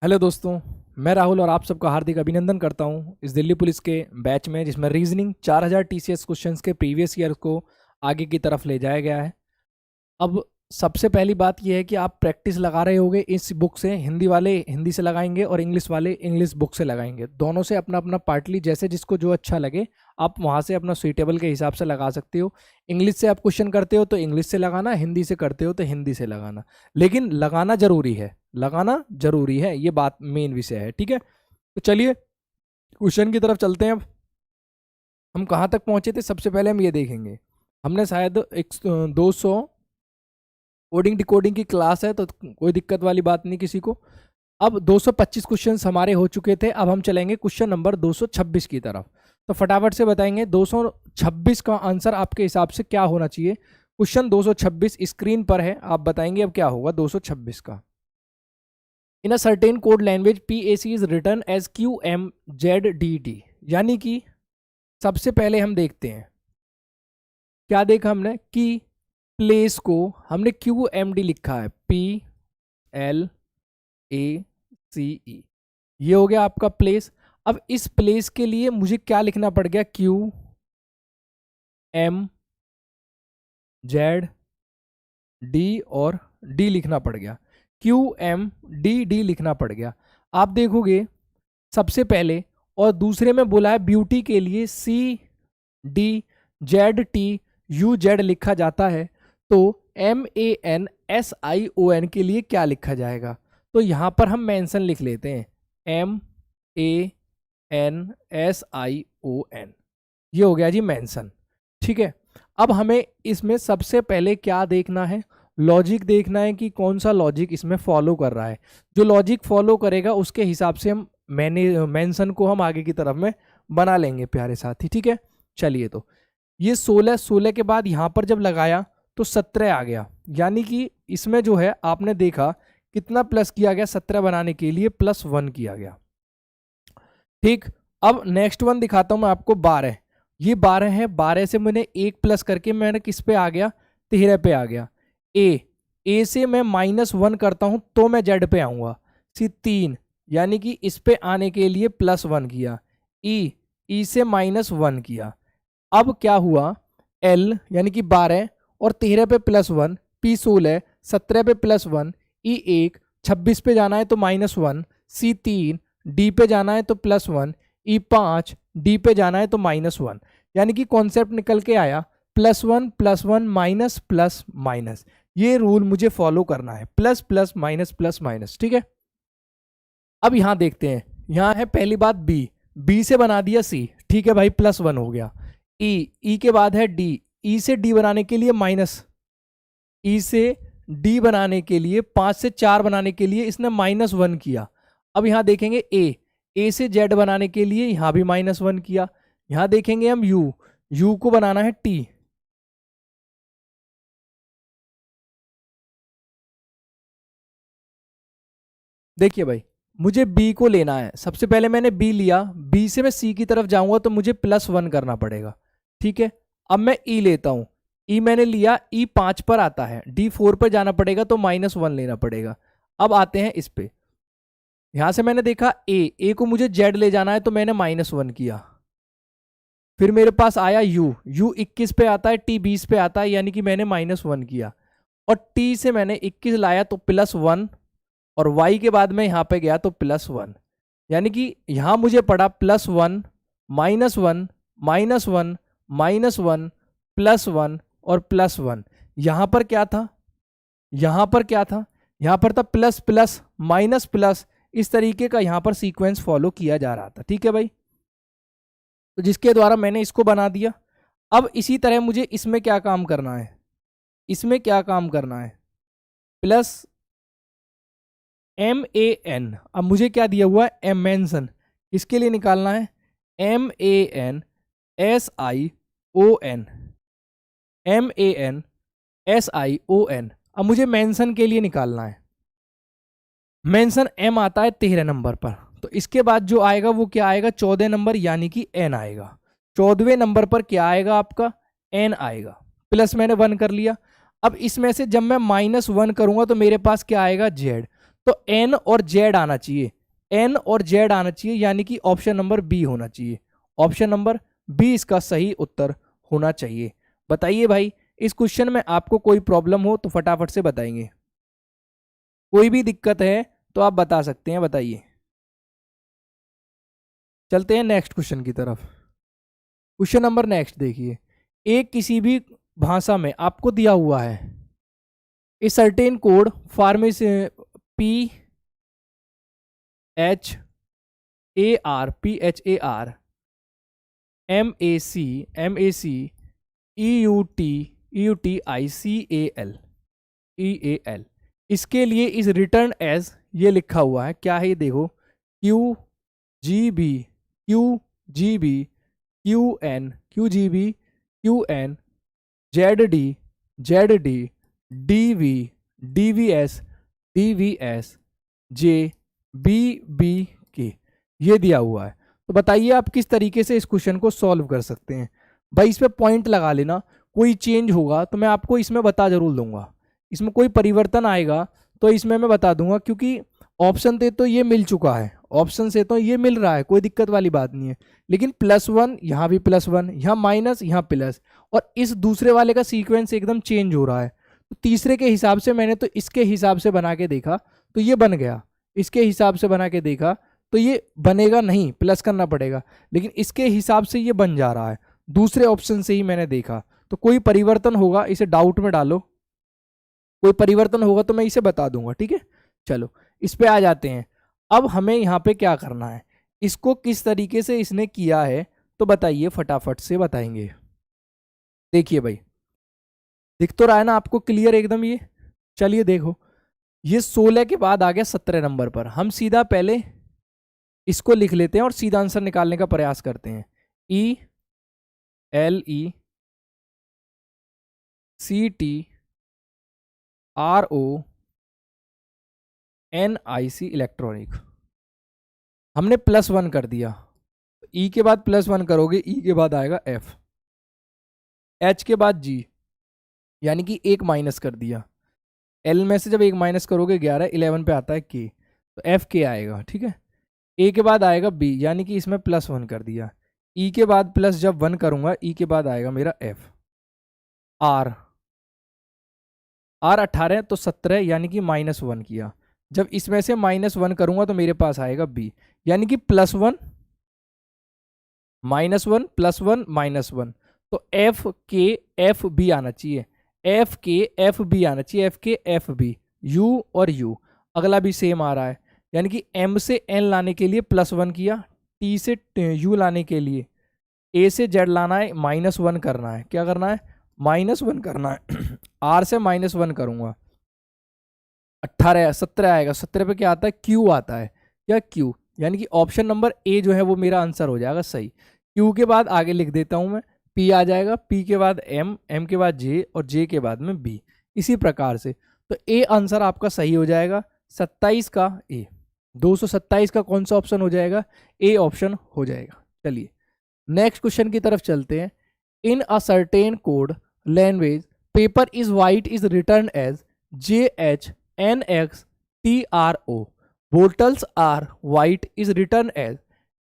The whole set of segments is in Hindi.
हेलो दोस्तों, मैं राहुल और आप सबका हार्दिक अभिनंदन करता हूं इस दिल्ली पुलिस के बैच में जिसमें रीजनिंग 4000 टीसीएस क्वेश्चंस के प्रीवियस ईयर को आगे की तरफ ले जाया गया है। अब सबसे पहली बात यह है कि आप प्रैक्टिस लगा रहे होंगे इस बुक से। हिंदी वाले हिंदी से लगाएंगे और इंग्लिश वाले इंग्लिश बुक से लगाएंगे। दोनों से अपना अपना पार्टली जैसे जिसको जो अच्छा लगे आप वहाँ से अपना सुइटेबल के हिसाब से लगा सकते हो। इंग्लिश से आप क्वेश्चन करते हो तो इंग्लिश से लगाना, हिंदी से करते हो तो हिंदी से लगाना, लेकिन लगाना जरूरी है, लगाना जरूरी है, ये बात मेन विषय है। ठीक है, तो चलिए क्वेश्चन की तरफ चलते हैं। अब हम कहाँ तक पहुँचे थे, सबसे पहले हम ये देखेंगे। हमने शायद 200 कोडिंग डिकोडिंग की क्लास है तो कोई दिक्कत वाली बात नहीं किसी को। अब 225 क्वेश्चन हमारे हो चुके थे। अब हम चलेंगे क्वेश्चन नंबर 226 की तरफ। तो फटाफट से बताएंगे 226 का आंसर आपके हिसाब से क्या होना चाहिए। क्वेश्चन 226 स्क्रीन पर है, आप बताएंगे अब क्या होगा 226 का। In a certain code language PAC is return as QMZDT। यानी कि सबसे पहले हम देखते हैं क्या देखा हमने कि प्लेस को हमने QMD लिखा है, PLACE, ये हो गया आपका प्लेस। अब इस प्लेस के लिए मुझे क्या लिखना पड़ गया, QMZD और D लिखना पड़ गया, QMDD लिखना पड़ गया। आप देखोगे सबसे पहले और दूसरे में बोला है ब्यूटी के लिए CDZTUZ लिखा जाता है, तो MANSION के लिए क्या लिखा जाएगा। तो यहां पर हम मेंशन लिख लेते हैं, MANSION, ये हो गया जी मेंशन। ठीक है, अब हमें इसमें सबसे पहले क्या देखना है, लॉजिक देखना है कि कौन सा लॉजिक इसमें फॉलो कर रहा है। जो लॉजिक फॉलो करेगा उसके हिसाब से हम मेंशन को हम आगे की तरफ में बना लेंगे प्यारे साथी। ठीक है, चलिए तो ये 16 के बाद यहाँ पर जब लगाया तो 17 आ गया, यानी कि इसमें जो है आपने देखा कितना प्लस किया गया, 17 बनाने के लिए +1 किया गया। ठीक, अब नेक्स्ट वन दिखाता हूं मैं आपको, 12। ये 12 है, 12 से मैंने 1 प्लस करके मैंने किस पे आ गया, 13 पे आ गया। ए से मैं -1 करता हूं तो मैं जेड पे आऊंगा। 3, यानी कि इस पे आने के लिए +1 किया। ई से -1 किया। अब क्या हुआ, एल यानी कि 12 और 13 पे +1, P 16, 17 पे +1, E 1, 26 पे जाना है तो -1, C 3, D पे जाना है तो +1, E 5, D पे जाना है तो -1। यानी कि कॉन्सेप्ट निकल के आया +1 +1 माइनस प्लस माइनस। ये रूल मुझे फॉलो करना है, plus plus minus plus minus. ठीक है, अब यहां देखते हैं, यहां है पहली बात बी से बना दिया C। ठीक है भाई, +1 हो गया। ई के बाद है D, ई से D बनाने के लिए माइनस, ई से D बनाने के लिए 5 से 4 बनाने के लिए इसने -1 किया। अब यहां देखेंगे ए से Z बनाने के लिए यहां भी -1 किया। यहां देखेंगे हम यू को बनाना है T। देखिए भाई, मुझे B को लेना है, सबसे पहले मैंने B लिया, B से मैं C की तरफ जाऊंगा तो मुझे +1 करना पड़ेगा। ठीक है, अब मैं E लेता हूं, E मैंने लिया, E 5 पर आता है, D 4 पर जाना पड़ेगा तो -1 लेना पड़ेगा। अब आते हैं इस पे, यहां से मैंने देखा ए को मुझे Z ले जाना है तो मैंने -1 किया। फिर मेरे पास आया यू 21 पे आता है, T 20 पे आता है, यानी कि मैंने -1 किया। और T से मैंने 21 लाया तो +1, और y के बाद में यहाँ पे गया तो +1, यानी कि यहाँ मुझे पड़ा +1 -1 -1 -1 +1 और +1। यहाँ पर क्या था, यहाँ पर क्या था, यहाँ पर था प्लस प्लस माइनस प्लस, इस तरीके का यहाँ पर सीक्वेंस फॉलो किया जा रहा था। ठीक है भाई, तो जिसके द्वारा मैंने इसको बना दिया। अब इसी तरह मुझे इसमें क्या काम करना है, इसमें क्या काम करना है, MAN। अब मुझे क्या दिया हुआ है, एम मेंशन, इसके लिए निकालना है MANSION, MANSION। अब मुझे मेंशन के लिए निकालना है, मेंशन M आता है 13 नंबर पर, तो इसके बाद जो आएगा वो क्या आएगा, 14 नंबर, यानी कि N आएगा। 14वें नंबर पर क्या आएगा आपका, N आएगा। प्लस मैंने 1 कर लिया। अब इसमें से जब मैं -1 करूंगा तो मेरे पास क्या आएगा, Z। तो एन और जेड आना चाहिए, एन और जेड आना चाहिए, यानी कि ऑप्शन नंबर बी होना चाहिए, ऑप्शन नंबर बी इसका सही उत्तर होना चाहिए। बताइए भाई, इस क्वेश्चन में आपको कोई प्रॉब्लम हो तो फटाफट से बताएंगे, कोई भी दिक्कत है तो आप बता सकते हैं, बताइए। चलते हैं नेक्स्ट क्वेश्चन की तरफ। क्वेश्चन नंबर नेक्स्ट देखिए, एक किसी भी भाषा में आपको दिया हुआ है a certain code pharmacy PHAR MAC EUTICAL, इसके लिए इस रिटर्न एज ये लिखा हुआ है, क्या है ये देखो, QGB QGB QN ZD DVS JBBK, ये दिया हुआ है। तो बताइए आप किस तरीके से इस क्वेश्चन को सॉल्व कर सकते हैं। भाई इस पे पॉइंट लगा लेना, कोई चेंज होगा तो मैं आपको इसमें बता जरूर दूंगा, इसमें कोई परिवर्तन आएगा तो इसमें मैं बता दूंगा, क्योंकि ऑप्शन से तो ये मिल चुका है, ऑप्शन से तो ये मिल रहा है, कोई दिक्कत वाली बात नहीं है। लेकिन +1 यहाँ भी +1, यहाँ माइनस, यहाँ प्लस, और इस दूसरे वाले का सीक्वेंस एकदम चेंज हो रहा है। तो तीसरे के हिसाब से मैंने तो इसके हिसाब से बना के देखा तो ये बन गया, इसके हिसाब से बना के देखा तो ये बनेगा नहीं, प्लस करना पड़ेगा, लेकिन इसके हिसाब से ये बन जा रहा है, दूसरे ऑप्शन से ही मैंने देखा। तो कोई परिवर्तन होगा इसे डाउट में डालो, कोई परिवर्तन होगा तो मैं इसे बता दूंगा, ठीक है। चलो इस पे आ जाते हैं। अब हमें यहाँ पे क्या करना है, इसको किस तरीके से इसने किया है तो बताइए, फटाफट से बताएंगे। देखिए भाई, दिख तो रहा है ना आपको क्लियर एकदम ये। चलिए देखो, ये 16 के बाद आ गया 17 नंबर पर, हम सीधा पहले इसको लिख लेते हैं और सीधा आंसर निकालने का प्रयास करते हैं। ELECTRONIC इलेक्ट्रॉनिक, हमने +1 कर दिया, ई के बाद +1 करोगे, ई के बाद आएगा F, H के बाद G, यानी कि 1 माइनस कर दिया, L में से जब 1 माइनस करोगे 11, 11 पे आता है K, तो F K आएगा, ठीक है। A के बाद आएगा B, यानी कि इसमें +1 कर दिया, E के बाद प्लस जब 1 करूंगा, E के बाद आएगा मेरा F, R 18 तो 17, यानी कि -1 किया, जब इसमें से -1 करूंगा तो मेरे पास आएगा B, यानी कि +1 -1 +1 -1, तो FKFB आना चाहिए, FKFB आना चाहिए, FKFB, U और U अगला भी सेम आ रहा है, यानी कि M से N लाने के लिए +1 किया, T से U लाने के लिए, A से Z लाना है, -1 करना है, क्या करना है, -1 करना है, R से -1 करूंगा, 18 17 आएगा, 17 पे क्या आता है, Q आता है, क्या Q, यानी कि ऑप्शन नंबर A जो है वो मेरा आंसर हो जाएगा सही। Q के बाद आगे लिख देता हूं मैं, P आ जाएगा, P के बाद M, M के बाद J और J के बाद में B, इसी प्रकार से। तो A आंसर आपका सही हो जाएगा, 27 का A, 227 का कौन सा ऑप्शन हो जाएगा, A ऑप्शन हो जाएगा। चलिए नेक्स्ट क्वेश्चन की तरफ चलते हैं। In a certain code language paper is white is return as JHNXTRO, bottles are white is written as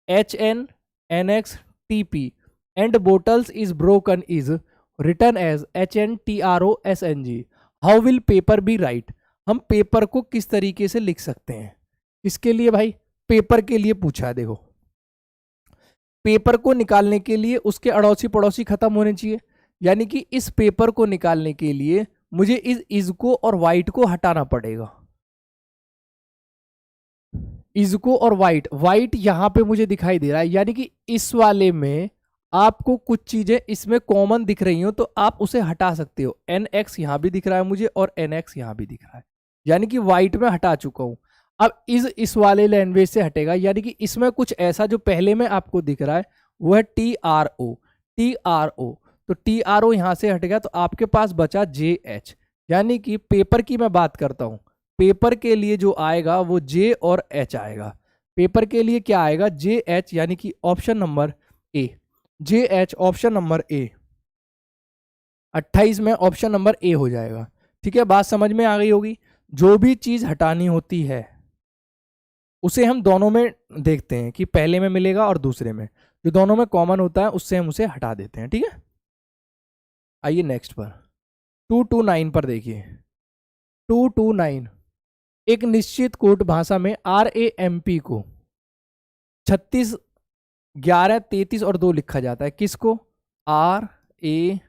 HNNXTP, and bottles is broken is written as HNTROSNG. How will paper be right? हम पेपर को किस तरीके से लिख सकते हैं, इसके लिए भाई पेपर के लिए पूछा है। देखो पेपर को निकालने के लिए उसके अड़ोसी पड़ोसी खत्म होने चाहिए, यानी कि इस पेपर को निकालने के लिए मुझे इस को और वाइट को हटाना पड़ेगा, इसको और वाइट यहां पे मुझे दिखाई दे रहा है, यानी कि इस वाले में आपको कुछ चीजें इसमें कॉमन दिख रही हो तो आप उसे हटा सकते हो। NX यहां भी दिख रहा है मुझे और NX यहां भी दिख रहा है, यानी कि वाइट में हटा चुका हूं। अब इस वाले लैंग्वेज से हटेगा, यानी कि इसमें कुछ ऐसा जो पहले में आपको दिख रहा है वो है TRO, तो TRO यहां से हट गया, तो आपके पास बचा JH, यानी कि पेपर की मैं बात करता हूं, पेपर के लिए जो आएगा वो J और H आएगा, पेपर के लिए क्या आएगा, JH, यानी कि option number A, JH option number A, 28 में ऑप्शन नंबर A हो जाएगा। ठीक है, बात समझ में आ गई होगी। जो भी चीज हटानी होती है उसे हम दोनों में देखते हैं कि पहले में मिलेगा और दूसरे में, जो दोनों में कॉमन होता है उससे हम उसे हटा देते हैं। ठीक है, आइए नेक्स्ट पर 229 पर देखिए। 229 एक निश्चित कोट भाषा में RAMP को 36, 11, 33 और 2 लिखा जाता है। किसको? RAMP,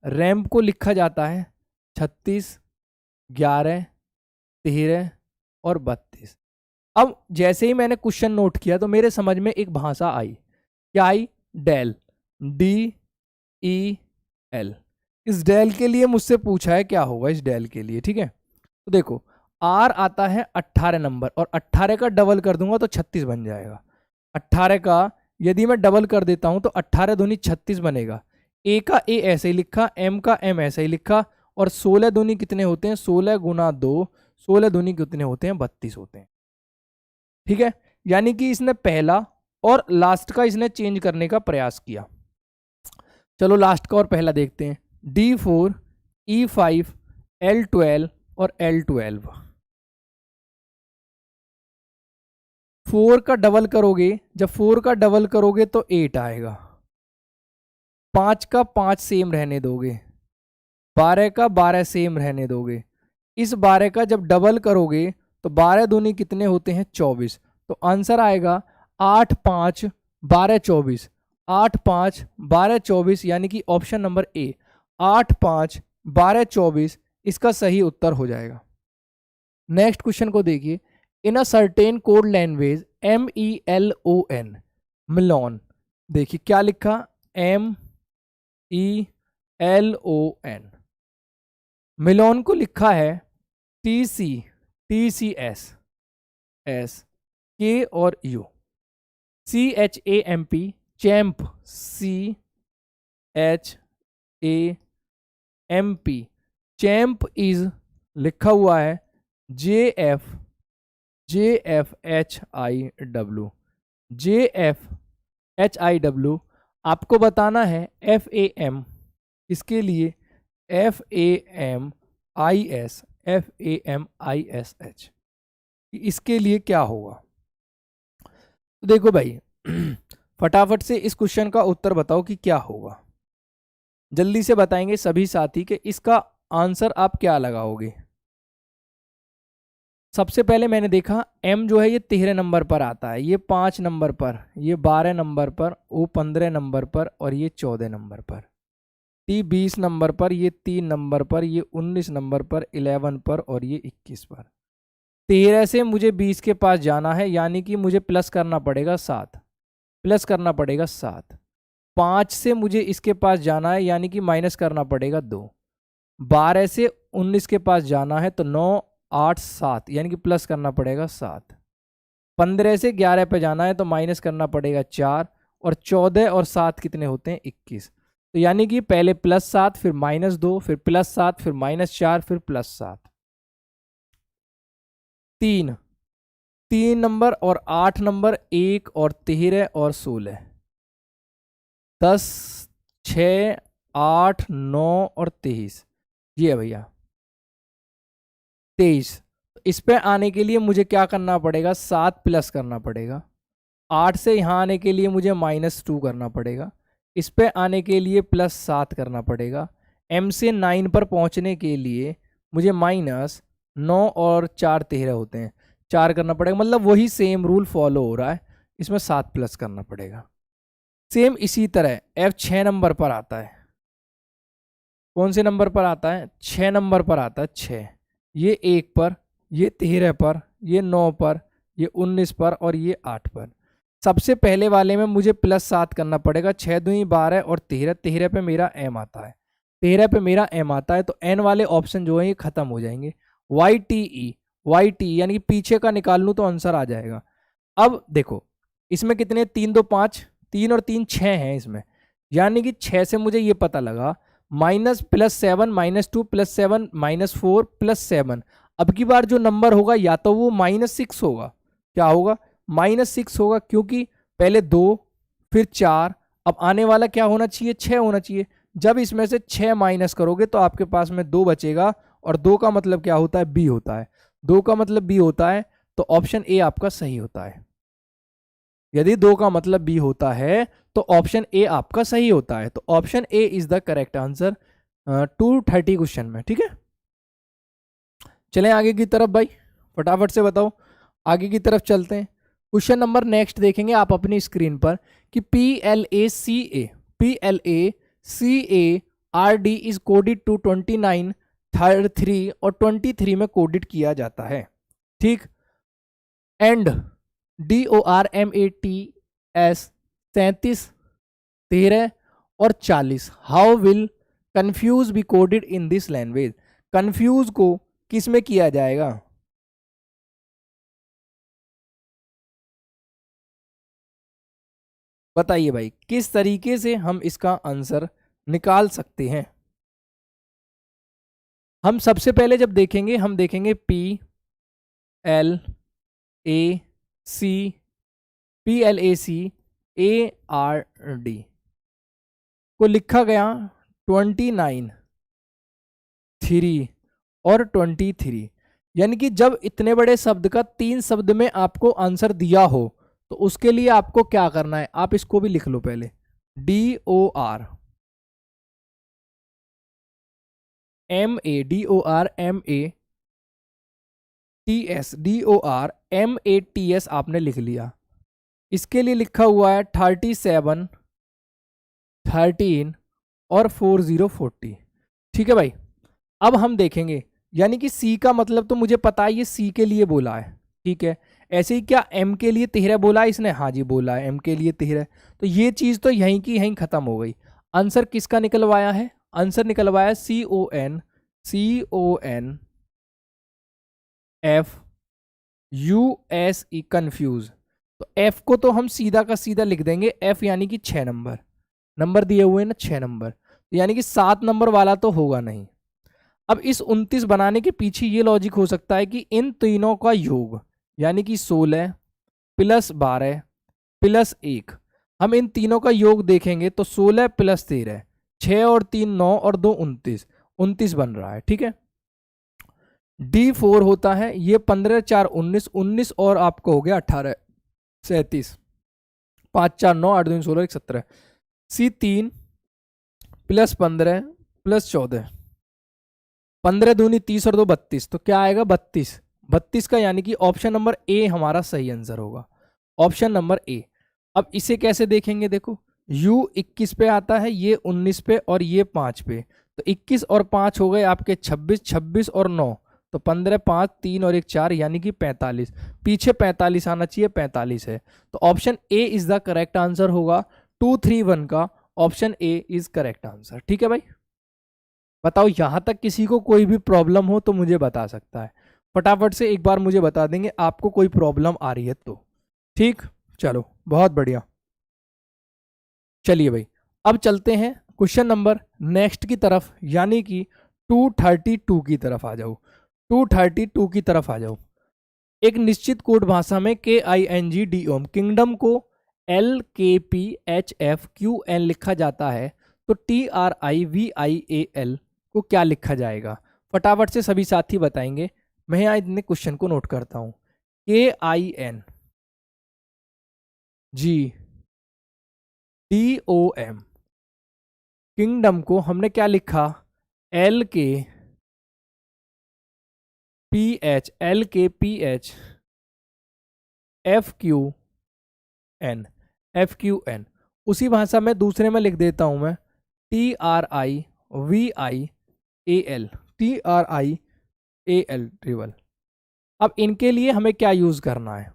रैम्प को लिखा जाता है 36, 11, 13 और 32। अब जैसे ही मैंने क्वेश्चन नोट किया तो मेरे समझ में एक भाषा आई। क्या आई? डेल, DEL। इस डेल के लिए मुझसे पूछा है क्या होगा इस डेल के लिए। ठीक है, तो देखो R आता है 18 नंबर, और 18 का डबल कर दूंगा तो 36 बन जाएगा। 18 का यदि मैं डबल कर देता हूं तो 18 दूनी 36 बनेगा। A का A ऐसे ही लिखा, M का M ऐसे ही लिखा, और 16 दूनी कितने होते हैं? 16 गुना 2, 16 दूनी कितने होते हैं? 32 होते हैं। ठीक है, यानी कि इसने पहला और लास्ट का इसने चेंज करने का प्रयास किया। चलो लास्ट का और पहला देखते हैं। D4, E5, L12 और L12। 4 का डबल करोगे, जब 4 का डबल करोगे तो 8 आएगा। 5 का 5 सेम रहने दोगे, 12 का 12 सेम रहने दोगे। इस 12 का जब डबल करोगे तो 12 दूनी कितने होते हैं? 24। तो आंसर आएगा 8, 5, 12, 24। 8, 5, 12, 24, यानी कि ऑप्शन नंबर ए 8, 5, 12, 24 इसका सही उत्तर हो जाएगा। नेक्स्ट क्वेश्चन को देखिए। In a certain code language MELON, melon, देखिए क्या लिखा? MELON। मिलोन को लिखा है TCS, K और U। CHAMP, champ, CHAMP, champ is लिखा हुआ है JFHIW। आपको बताना है FAM, इसके लिए FAMISH, इसके लिए क्या होगा? तो देखो भाई फटाफट से इस क्वेश्चन का उत्तर बताओ कि क्या होगा। जल्दी से बताएंगे सभी साथी कि इसका आंसर आप क्या लगाओगे। सबसे पहले मैंने देखा M जो है ये 13 नंबर पर आता है, ये 5 नंबर पर, ये 12 नंबर पर, O 15 नंबर पर और ये 14 नंबर पर। T 20 नंबर पर, ये 3 नंबर पर, ये 19 नंबर पर, 11 पर और ये 21 पर। 13 से मुझे 20 के पास जाना है, यानी कि मुझे प्लस करना पड़ेगा 7, प्लस करना पड़ेगा 7। 5 से मुझे इसके पास जाना है, यानी कि माइनस करना पड़ेगा 2। 12 से 19 के पास जाना है तो 9, 8, 7, यानी कि प्लस करना पड़ेगा 7। 15 से 11 पे जाना है तो माइनस करना पड़ेगा 4, और 14 और 7 कितने होते हैं? 21। तो यानी कि पहले +7, फिर -2, फिर +7, फिर -4, फिर +7। 3 नंबर और 8 नंबर, 1 और 13 और 16, 10, 6, 8, 9 और 23, ये है भैया 23। इस पे आने के लिए मुझे क्या करना पड़ेगा? 7 प्लस करना पड़ेगा। 8 से यहाँ आने के लिए मुझे -2 करना पड़ेगा। इस पे आने के लिए +7 करना पड़ेगा। M से 9 पर पहुँचने के लिए मुझे -9 और 4 13 होते हैं, 4 करना पड़ेगा। मतलब वही सेम रूल फॉलो हो रहा है, इसमें 7 प्लस करना पड़ेगा। सेम इसी तरह F 6 नंबर पर आता है। कौन से नंबर पर आता है? 6 नंबर पर आता है। 6, ये 1 पर, ये 13 पर, ये 9 पर, ये 19 पर और ये 8 पर। सबसे पहले वाले में मुझे +7 करना पड़ेगा। 6 दूनी 12 और 13, 13 पे मेरा M आता है, 13 पे मेरा M आता है, तो N वाले ऑप्शन जो है ये खत्म हो जाएंगे। YTE यानी कि पीछे का निकाल लूँ तो आंसर आ जाएगा। अब देखो इसमें कितने? 3 2 5, 3 और 3 6 हैं इसमें, यानी कि 6 से मुझे ये पता लगा -+7 -2 +7 -4 +7। अब की बार जो नंबर होगा या तो वो -6 होगा, क्या होगा? -6 होगा, क्योंकि पहले 2 फिर 4, अब आने वाला क्या होना चाहिए? 6 होना चाहिए। जब इसमें से 6 माइनस करोगे तो आपके पास में 2 बचेगा और 2 का मतलब क्या होता है, बी होता है। 2 का मतलब बी होता है तो ऑप्शन ए आपका सही होता है। यदि 2 का मतलब बी होता है तो ऑप्शन ए आपका सही होता है। तो option A is the correct answer 230 question में। ठीक है, चलें आगे की तरफ भाई, फटाफट से बताओ, आगे की तरफ चलते हैं। क्वेश्चन नंबर नेक्स्ट देखेंगे आप अपनी स्क्रीन पर कि PLACA इज कोडेड टू 29, 3 और 23 में कोडेड किया जाता है। ठीक, एंड DORMATS 37, 13 और 40 how will confuse be coded in this language. Confuse को किस में किया जाएगा, बताइए भाई, किस तरीके से हम इसका आंसर निकाल सकते हैं। हम सबसे पहले जब देखेंगे, हम देखेंगे PLACARD को लिखा गया 29, 3 और 23, यानी कि जब इतने बड़े शब्द का 3 शब्द में आपको आंसर दिया हो तो उसके लिए आपको क्या करना है, आप इसको भी लिख लो पहले, DORMATS आपने लिख लिया। इसके लिए लिखा हुआ है 37, 13 और 4040। ठीक है भाई, अब हम देखेंगे, यानी कि सी का मतलब तो मुझे पता है, ये सी के लिए बोला है। ठीक है, ऐसे ही क्या एम के लिए 13 बोला है इसने, हाँ जी बोला है एम के लिए 13, तो ये चीज तो यहीं की यहीं खत्म हो गई। आंसर किसका निकलवाया है, आंसर निकलवाया CONFUSE, कंफ्यूज। तो एफ को तो हम सीधा का सीधा लिख देंगे, एफ यानी कि 6 नंबर दिए हुए ना 6 नंबर, यानी कि 7 नंबर वाला तो होगा नहीं। अब इस 29 बनाने के पीछे ये लॉजिक हो सकता है कि इन तीनों का योग, यानी कि 16 प्लस 12 प्लस 1, हम इन तीनों का योग देखेंगे तो 16 प्लस 13, 6 और 3 9 और 2 29 बन रहा है। ठीक है, D4 होता है, ये 15 4 19 और आपको हो गया 18 37, 5 4 9 8 2 16 1 17, C3 प्लस 15 प्लस 14, 15 दूनी 30 और 2 32, तो क्या आएगा 32 का, यानी कि ऑप्शन नंबर ए हमारा सही आंसर होगा, ऑप्शन नंबर ए। अब इसे कैसे देखेंगे, देखो U 21 पे आता है, ये 19 पे और ये 5 पे, तो 21 और 5 हो गए आपके 26, 26 और 9 तो 15, 5 3 और 1 4, यानी कि 45, पीछे 45 आना चाहिए, 45 है, तो option A is the correct answer होगा। 231 का option A is correct answer. ठीक है भाई, बताओ यहां तक किसी को कोई भी प्रॉब्लम हो तो मुझे बता सकता है, फटाफट से एक बार मुझे बता देंगे आपको कोई प्रॉब्लम आ रही है तो। ठीक, चलो बहुत बढ़िया। चलिए भाई, अब चलते हैं क्वेश्चन नंबर नेक्स्ट की तरफ, यानी कि 232 की तरफ आ जाओ, 232 की तरफ आ जाओ। एक निश्चित कोड भाषा में KINGDOM किंगडम को LKPHFQN लिखा जाता है, तो TRIVIAL को क्या लिखा जाएगा, फटाफट से सभी साथी बताएंगे। मैं यहाँ इतने क्वेश्चन को नोट करता हूँ। KINGDOM किंगडम को हमने क्या लिखा, LKPH FQN, उसी भाषा में दूसरे में लिख देता हूं मैं TRIVIAL ट्रिवल। अब इनके लिए हमें क्या यूज करना है,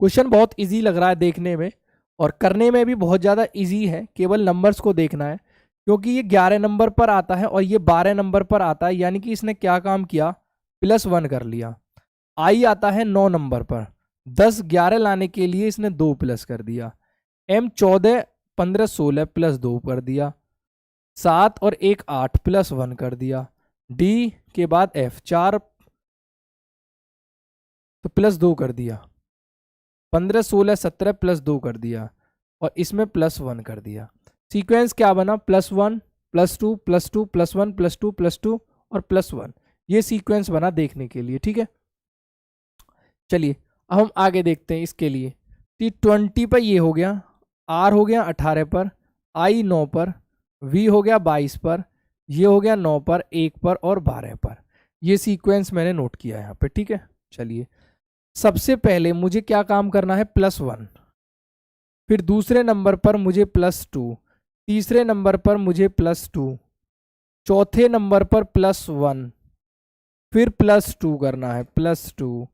क्वेश्चन बहुत इजी लग रहा है देखने में और करने में भी बहुत ज़्यादा इजी है, केवल नंबर्स को देखना है, क्योंकि ये 11 नंबर पर आता है और ये 12 नंबर पर आता है, यानी कि इसने क्या काम किया, +1 कर लिया। आई आता है 9 नंबर पर, 10 11 लाने के लिए इसने 2 प्लस कर दिया। M 14 15 16 +2 कर दिया। 7 और 1 8 +1 कर दिया। D के बाद F 4 तो +2 कर दिया। 15 16 17 +2 कर दिया और इसमें +1 कर दिया। सीक्वेंस क्या बना, +1 +2 +2 +1 +2 +2 और +1। ये सीक्वेंस बना देखने के लिए, ठीक है। चलिए अब हम आगे देखते हैं इसके लिए। T20 पर ये हो गया, R हो गया 18 पर, I 9 पर, V हो गया 22 पर, ये हो गया 9 पर, 1 पर और 12 पर। ये सीक्वेंस मैंने नोट किया यहाँ पे, ठीक है। चलिए सबसे पहले मुझे क्या काम करना है, +1, फिर दूसरे नंबर पर मुझे +2, तीसरे नंबर पर मुझे +2, चौथे नंबर पर +1, फिर +2 करना है, +2,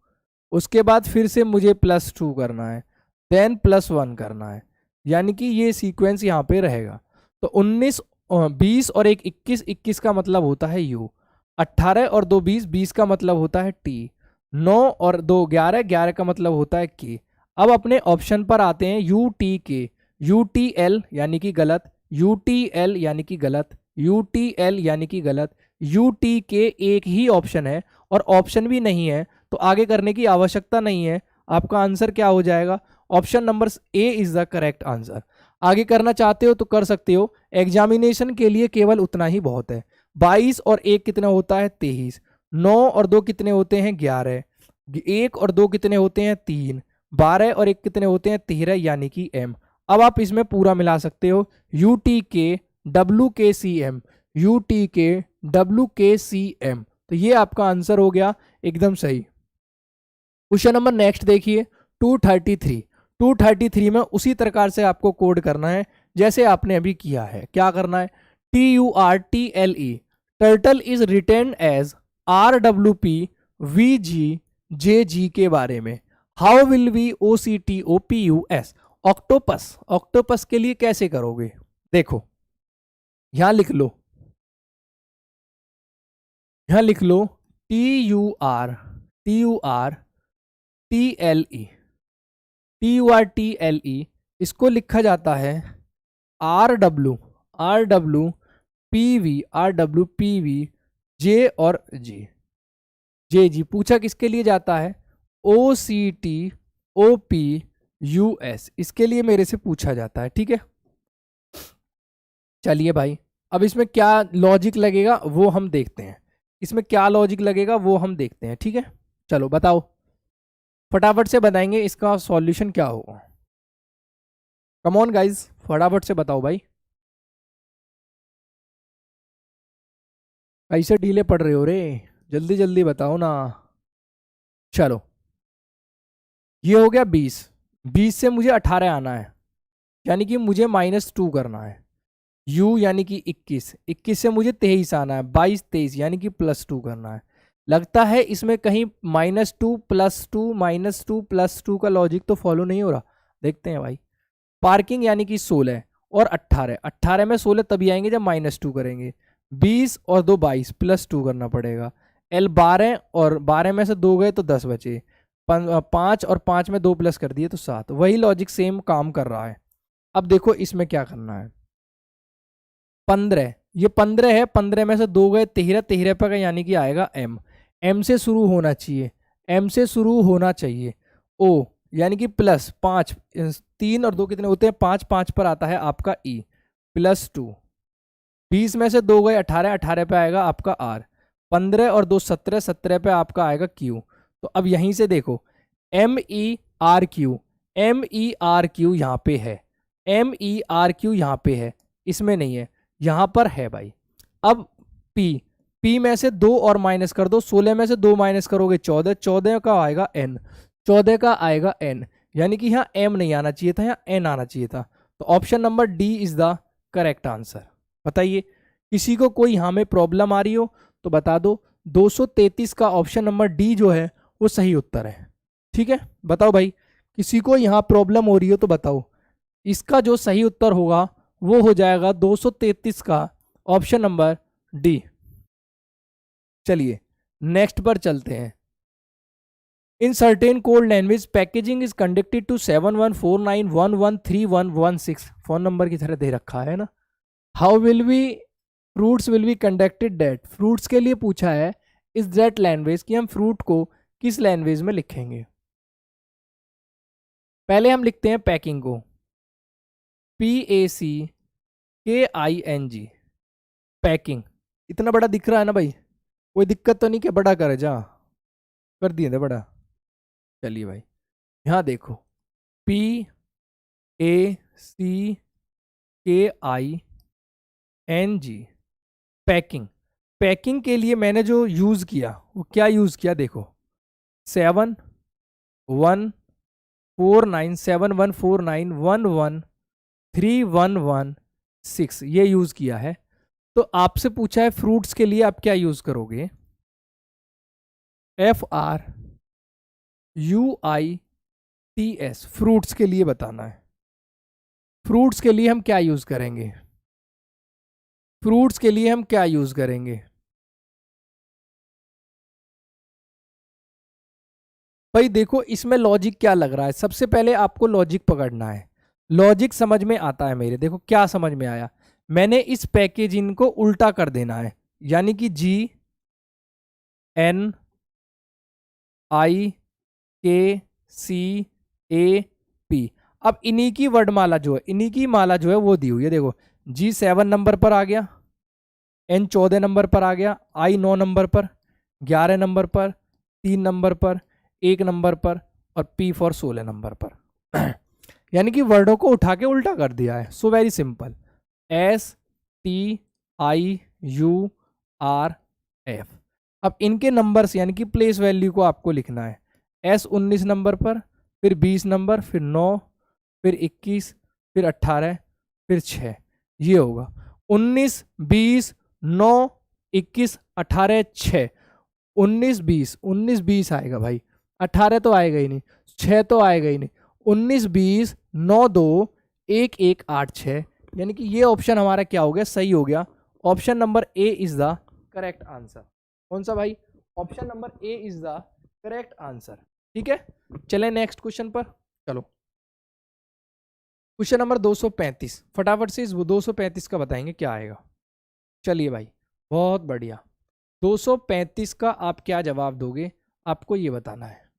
उसके बाद फिर से मुझे +2 करना है, देन +1 करना है। यानी कि ये सीक्वेंस यहाँ पे रहेगा। तो 19 20 और 1 21, 21 का मतलब होता है U, 18 और 2 20, 20 का मतलब होता है T, 9 और 2 11, 11 का मतलब होता है K। अब अपने ऑप्शन पर आते हैं, UTK, UTL यानी कि गलत, UTL यानी कि गलत, UTL यानी कि गलत, UTK एक ही ऑप्शन है और ऑप्शन भी नहीं है तो आगे करने की आवश्यकता नहीं है। आपका आंसर क्या हो जाएगा, option number A is the correct answer. आगे करना चाहते हो तो कर सकते हो, एग्जामिनेशन के लिए केवल उतना ही बहुत है। 22 और 1 कितना होता है, 23, 9 और 2 कितने होते हैं, 11, 1 और 2 कितने होते हैं, 3, 12 और 1 कितने होते हैं, 13, यानी कि M। अब आप इसमें पूरा मिला सकते हो, UTK WKCM, UTK WKCM, तो ये आपका आंसर हो गया एकदम सही। क्वेश्चन नंबर नेक्स्ट देखिए, 233। 233 में उसी प्रकार से आपको कोड करना है जैसे आपने अभी किया है। क्या करना है, TURTLE, turtle is written as RWPVGJG के बारे में। How will we OCTOPUS, octopus, octopus के लिए कैसे करोगे, देखो यहां लिख लो, यहां लिख लो TURTLE, इसको लिखा जाता है RWPV J और जी। पूछा किसके लिए जाता है, OCTOPUS, इसके लिए मेरे से पूछा जाता है, ठीक है। चलिए भाई अब इसमें क्या लॉजिक लगेगा वो हम देखते हैं, इसमें क्या लॉजिक लगेगा वो हम देखते हैं, ठीक है। चलो बताओ, फटाफट से बताएंगे इसका सॉल्यूशन क्या होगा। कम ऑन गाइज, फटाफट से बताओ भाई, कैसे ढीले पड़ रहे हो रे, जल्दी जल्दी बताओ ना। चलो ये हो गया 20, 20 से मुझे 18 आना है, यानी कि मुझे -2 करना है। U यानी कि 21, 21 से मुझे 23 आना है, 22 23 यानी कि +2 करना है। लगता है इसमें कहीं -2 +2 -2 +2 का लॉजिक तो फॉलो नहीं हो रहा, देखते हैं भाई। पार्किंग यानी कि 16 और 18, 18 में 16 तभी आएंगे जब -2 करेंगे, 20 और 2 22 +2 करना पड़ेगा। L 12 और 12 में से 2 गए तो 10 बचे, 5 और 5 में 2 प्लस कर दिए तो 7, वही लॉजिक सेम काम कर रहा है। अब देखो इसमें क्या करना है, 15, ये 15 है, 15 में से 2 गए 13, 13 पर यानी कि आएगा M से शुरू होना चाहिए, M से शुरू होना चाहिए। O यानी कि +5, 3 और 2 कितने होते हैं, 5, 5 पर आता है आपका E, +2, 20 में से 2 गए 18, 18 पे आएगा आपका R, 15 और 2 17, 17 पे आपका आएगा Q। तो अब यहीं से देखो MERQ, MERQ यहाँ पे है, MERQ यहाँ पे है, इसमें नहीं है, यहाँ पर है भाई। अब P में से 2 और माइनस कर दो, 16 में से 2 माइनस करोगे 14, 14 का आएगा N, 14 का आएगा N, यानी कि यहाँ M नहीं आना चाहिए था, यहाँ N आना चाहिए था। तो option number D is the correct answer. बताइए किसी को कोई यहाँ में प्रॉब्लम आ रही हो तो बता दो, 233 का ऑप्शन नंबर D जो है वो सही उत्तर है, ठीक है। बताओ भाई किसी को यहाँ प्रॉब्लम हो रही हो तो बताओ, इसका जो सही उत्तर होगा वो हो जाएगा 233 का ऑप्शन नंबर D। चलिए नेक्स्ट पर चलते हैं। In certain code language packaging is conducted to 7149113116, phone number की तरह दे रखा है ना। How will we fruits will be conducted date, fruits के लिए पूछा है इस दैट लैंग्वेज कि हम फ्रूट को किस लैंग्वेज में लिखेंगे। पहले हम लिखते हैं पैकिंग को, PACKING, पैकिंग, इतना बड़ा दिख रहा है ना भाई, कोई दिक्कत तो नहीं कि बड़ा करे जा, कर दिए थे बड़ा। चलिए भाई, यहाँ देखो PACKING, पैकिंग। पैकिंग के लिए मैंने जो यूज किया वो क्या यूज किया, देखो 7 1 4 9 7 1 4 9 1 1 3 1 1 6 ये यूज किया है। तो आपसे पूछा है फ्रूट्स के लिए आप क्या यूज करोगे, FRUITS, फ्रूट्स के लिए बताना है। फ्रूट्स के लिए हम क्या यूज करेंगे, फ्रूट्स के लिए हम क्या यूज करेंगे भाई। देखो इसमें लॉजिक क्या लग रहा है, सबसे पहले आपको लॉजिक पकड़ना है। लॉजिक समझ में आता है मेरे, देखो क्या समझ में आया, मैंने इस पैकेजिंग को उल्टा कर देना है, यानी कि GNIKCAP। अब इन्हीं की वर्डमाला जो है, इन्हीं की माला जो है वो दी हुई है। देखो G7 नंबर पर आ गया, N 14 नंबर पर आ गया, I 9 नंबर पर, 11 नंबर पर, 3 नंबर पर, 1 नंबर पर, और P फॉर 16 नंबर पर। यानी कि वर्डों को उठा के उल्टा कर दिया है। So very simple, STIURF। अब इनके नंबर्स यानी कि प्लेस वैल्यू को आपको लिखना है। S 19 नंबर पर, फिर 20 नंबर, फिर 9, फिर 21, फिर 18, फिर 6, ये होगा 19 20 9 21 18 6। 19 20 आएगा भाई, 18 तो आएगा ही नहीं, 6 तो आएगा ही नहीं, 19 20 9 2 1 1 8 6, यानी कि ये ऑप्शन हमारा क्या हो गया, सही हो गया। Option number A is the correct answer. कौन सा भाई, option number A is the correct answer. ठीक है, चलें नेक्स्ट क्वेश्चन पर। चलो क्वेश्चन नंबर 235, फटाफट से इस 235 का बताएंगे क्या आएगा। चलिए भाई, बहुत बढ़िया। 235 का आप क्या जवाब दोगे, आपको ये बताना है।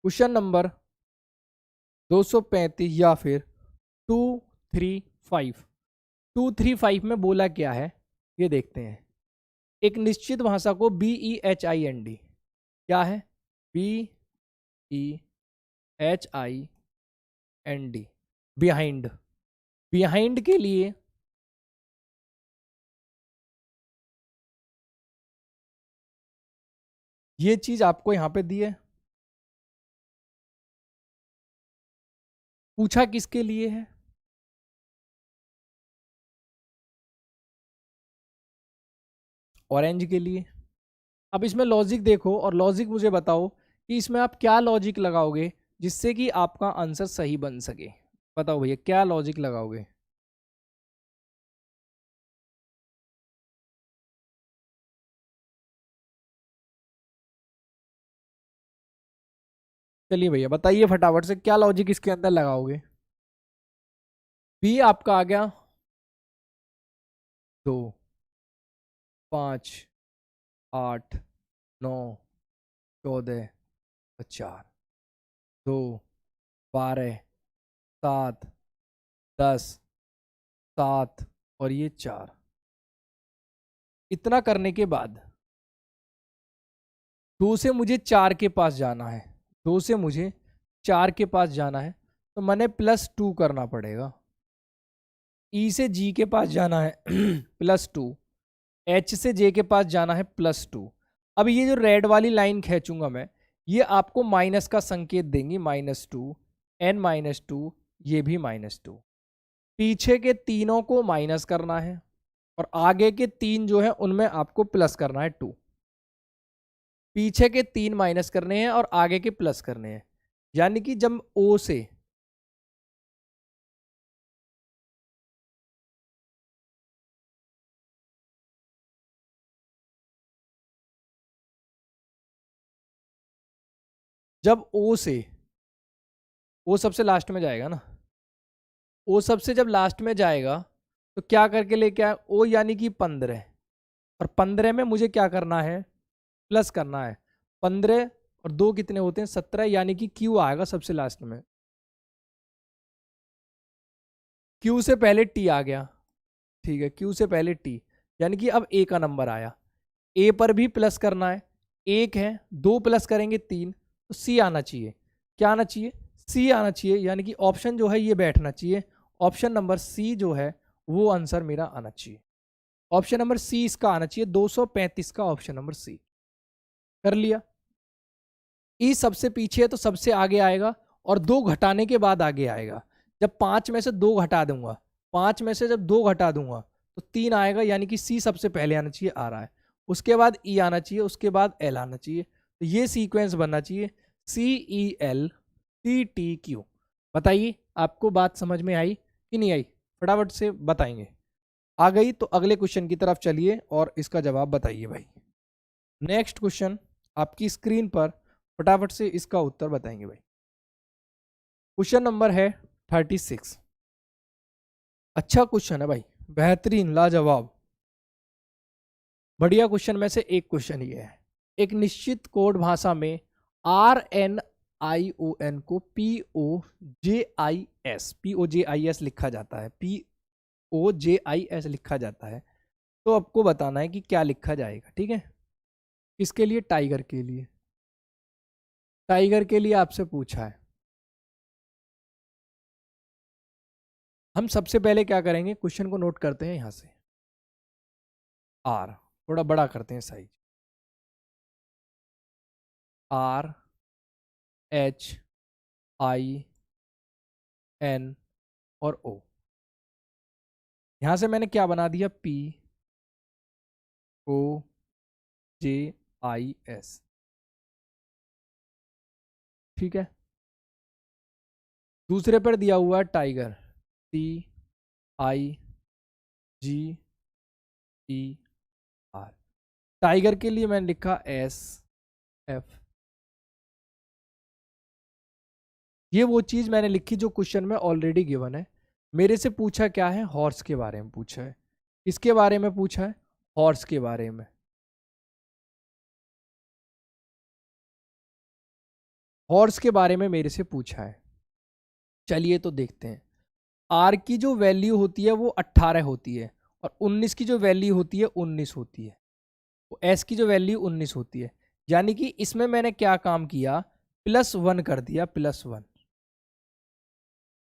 क्वेश्चन नंबर 235 या फिर 235, 235 में बोला क्या है ये देखते हैं। एक निश्चित भाषा को BEHIND, क्या है, BEHIND, बिहाइंड। बिहाइंड के लिए ये चीज आपको यहां पे दी है, पूछा किसके लिए है, ऑरेंज के लिए। अब इसमें लॉजिक देखो और लॉजिक मुझे बताओ कि इसमें आप क्या लॉजिक लगाओगे जिससे कि आपका आंसर सही बन सके। बताओ भैया क्या लॉजिक लगाओगे। चलिए भैया बताइए फटाफट से क्या लॉजिक इसके अंदर लगाओगे। बी आपका आ गया 2 5 8 9 14 4, 2 12 7 10 7 और ये 4। इतना करने के बाद 2 से मुझे 4 के पास जाना है, 2 से मुझे 4 के पास जाना है, तो मैंने +2 करना पड़ेगा। ई से जी के पास जाना है +2, एच से जे के पास जाना है +2। अब ये जो रेड वाली लाइन खींचूंगा मैं, ये आपको माइनस का संकेत देंगी, -2 n -2, ये भी -2। पीछे के तीनों को माइनस करना है और आगे के 3 जो है उनमें आपको प्लस करना है 2। पीछे के 3 माइनस करने हैं और आगे के प्लस करने हैं, यानी कि जब ओ से जब ओ से ओ सबसे लास्ट में जाएगा ना, ओ सबसे जब लास्ट में जाएगा तो क्या करके लेके आए ओ, यानी कि 15, और 15 में मुझे क्या करना है, प्लस करना है। 15 और 2 कितने होते हैं, 17, यानी कि क्यू आएगा सबसे लास्ट में। क्यू से पहले टी आ गया, ठीक है, क्यू से पहले टी, यानी कि अब ए का नंबर आया, ए पर भी प्लस करना है, 1 है, 2 प्लस करेंगे 3, तो सी आना चाहिए। क्या आना चाहिए? सी आना चाहिए, यानी कि ऑप्शन जो है ये बैठना चाहिए। ऑप्शन नंबर सी जो है वो आंसर मेरा आना चाहिए। ऑप्शन नंबर सी इसका आना चाहिए, 235 का ऑप्शन नंबर सी। कर लिया। ई सबसे पीछे है तो सबसे आगे आएगा, और 2 घटाने के बाद आगे आएगा। जब 5 में से 2 घटा दूंगा, 5 में से जब 2 घटा दूंगा तो 3 आएगा, यानी कि सी सबसे पहले आना चाहिए, आ रहा है। उसके बाद ई आना चाहिए, उसके बाद एल आना चाहिए। तो ये सीक्वेंस बनना चाहिए, C E L T T Q. बताइए आपको बात समझ में आई कि नहीं आई? फटाफट से बताएंगे। आ गई तो अगले क्वेश्चन की तरफ चलिए और इसका जवाब बताइए भाई। नेक्स्ट क्वेश्चन आपकी स्क्रीन पर, फटाफट से इसका उत्तर बताएंगे भाई। क्वेश्चन नंबर है 36। अच्छा क्वेश्चन है भाई, बेहतरीन, लाजवाब, बढ़िया क्वेश्चन में से एक क्वेश्चन ये है। एक निश्चित कोड भाषा में RNION को POJIS लिखा जाता है, POJIS लिखा जाता है। तो आपको बताना है कि क्या लिखा जाएगा, ठीक है? किसके लिए? टाइगर के लिए। टाइगर के लिए आपसे पूछा है। हम सबसे पहले क्या करेंगे, क्वेश्चन को नोट करते हैं यहां से। आर थोड़ा बड़ा करते हैं साइज, RHIN और O। यहां से मैंने क्या बना दिया, POJIS, ठीक है। दूसरे पर दिया हुआ है टाइगर, TIGER। टाइगर के लिए मैंने लिखा SF। ये वो चीज मैंने लिखी जो क्वेश्चन में ऑलरेडी गिवन है। मेरे से पूछा क्या है, हॉर्स के बारे में पूछा है। किसके बारे में पूछा है? हॉर्स के बारे में। हॉर्स के बारे में मेरे से पूछा है। चलिए तो देखते हैं। आर की जो वैल्यू होती है वो 18 होती है, और 19 की जो वैल्यू होती है 19 होती है। तो एस की जो वैल्यू 19 होती है, यानी कि इसमें मैंने क्या काम किया, +1 कर दिया, +1।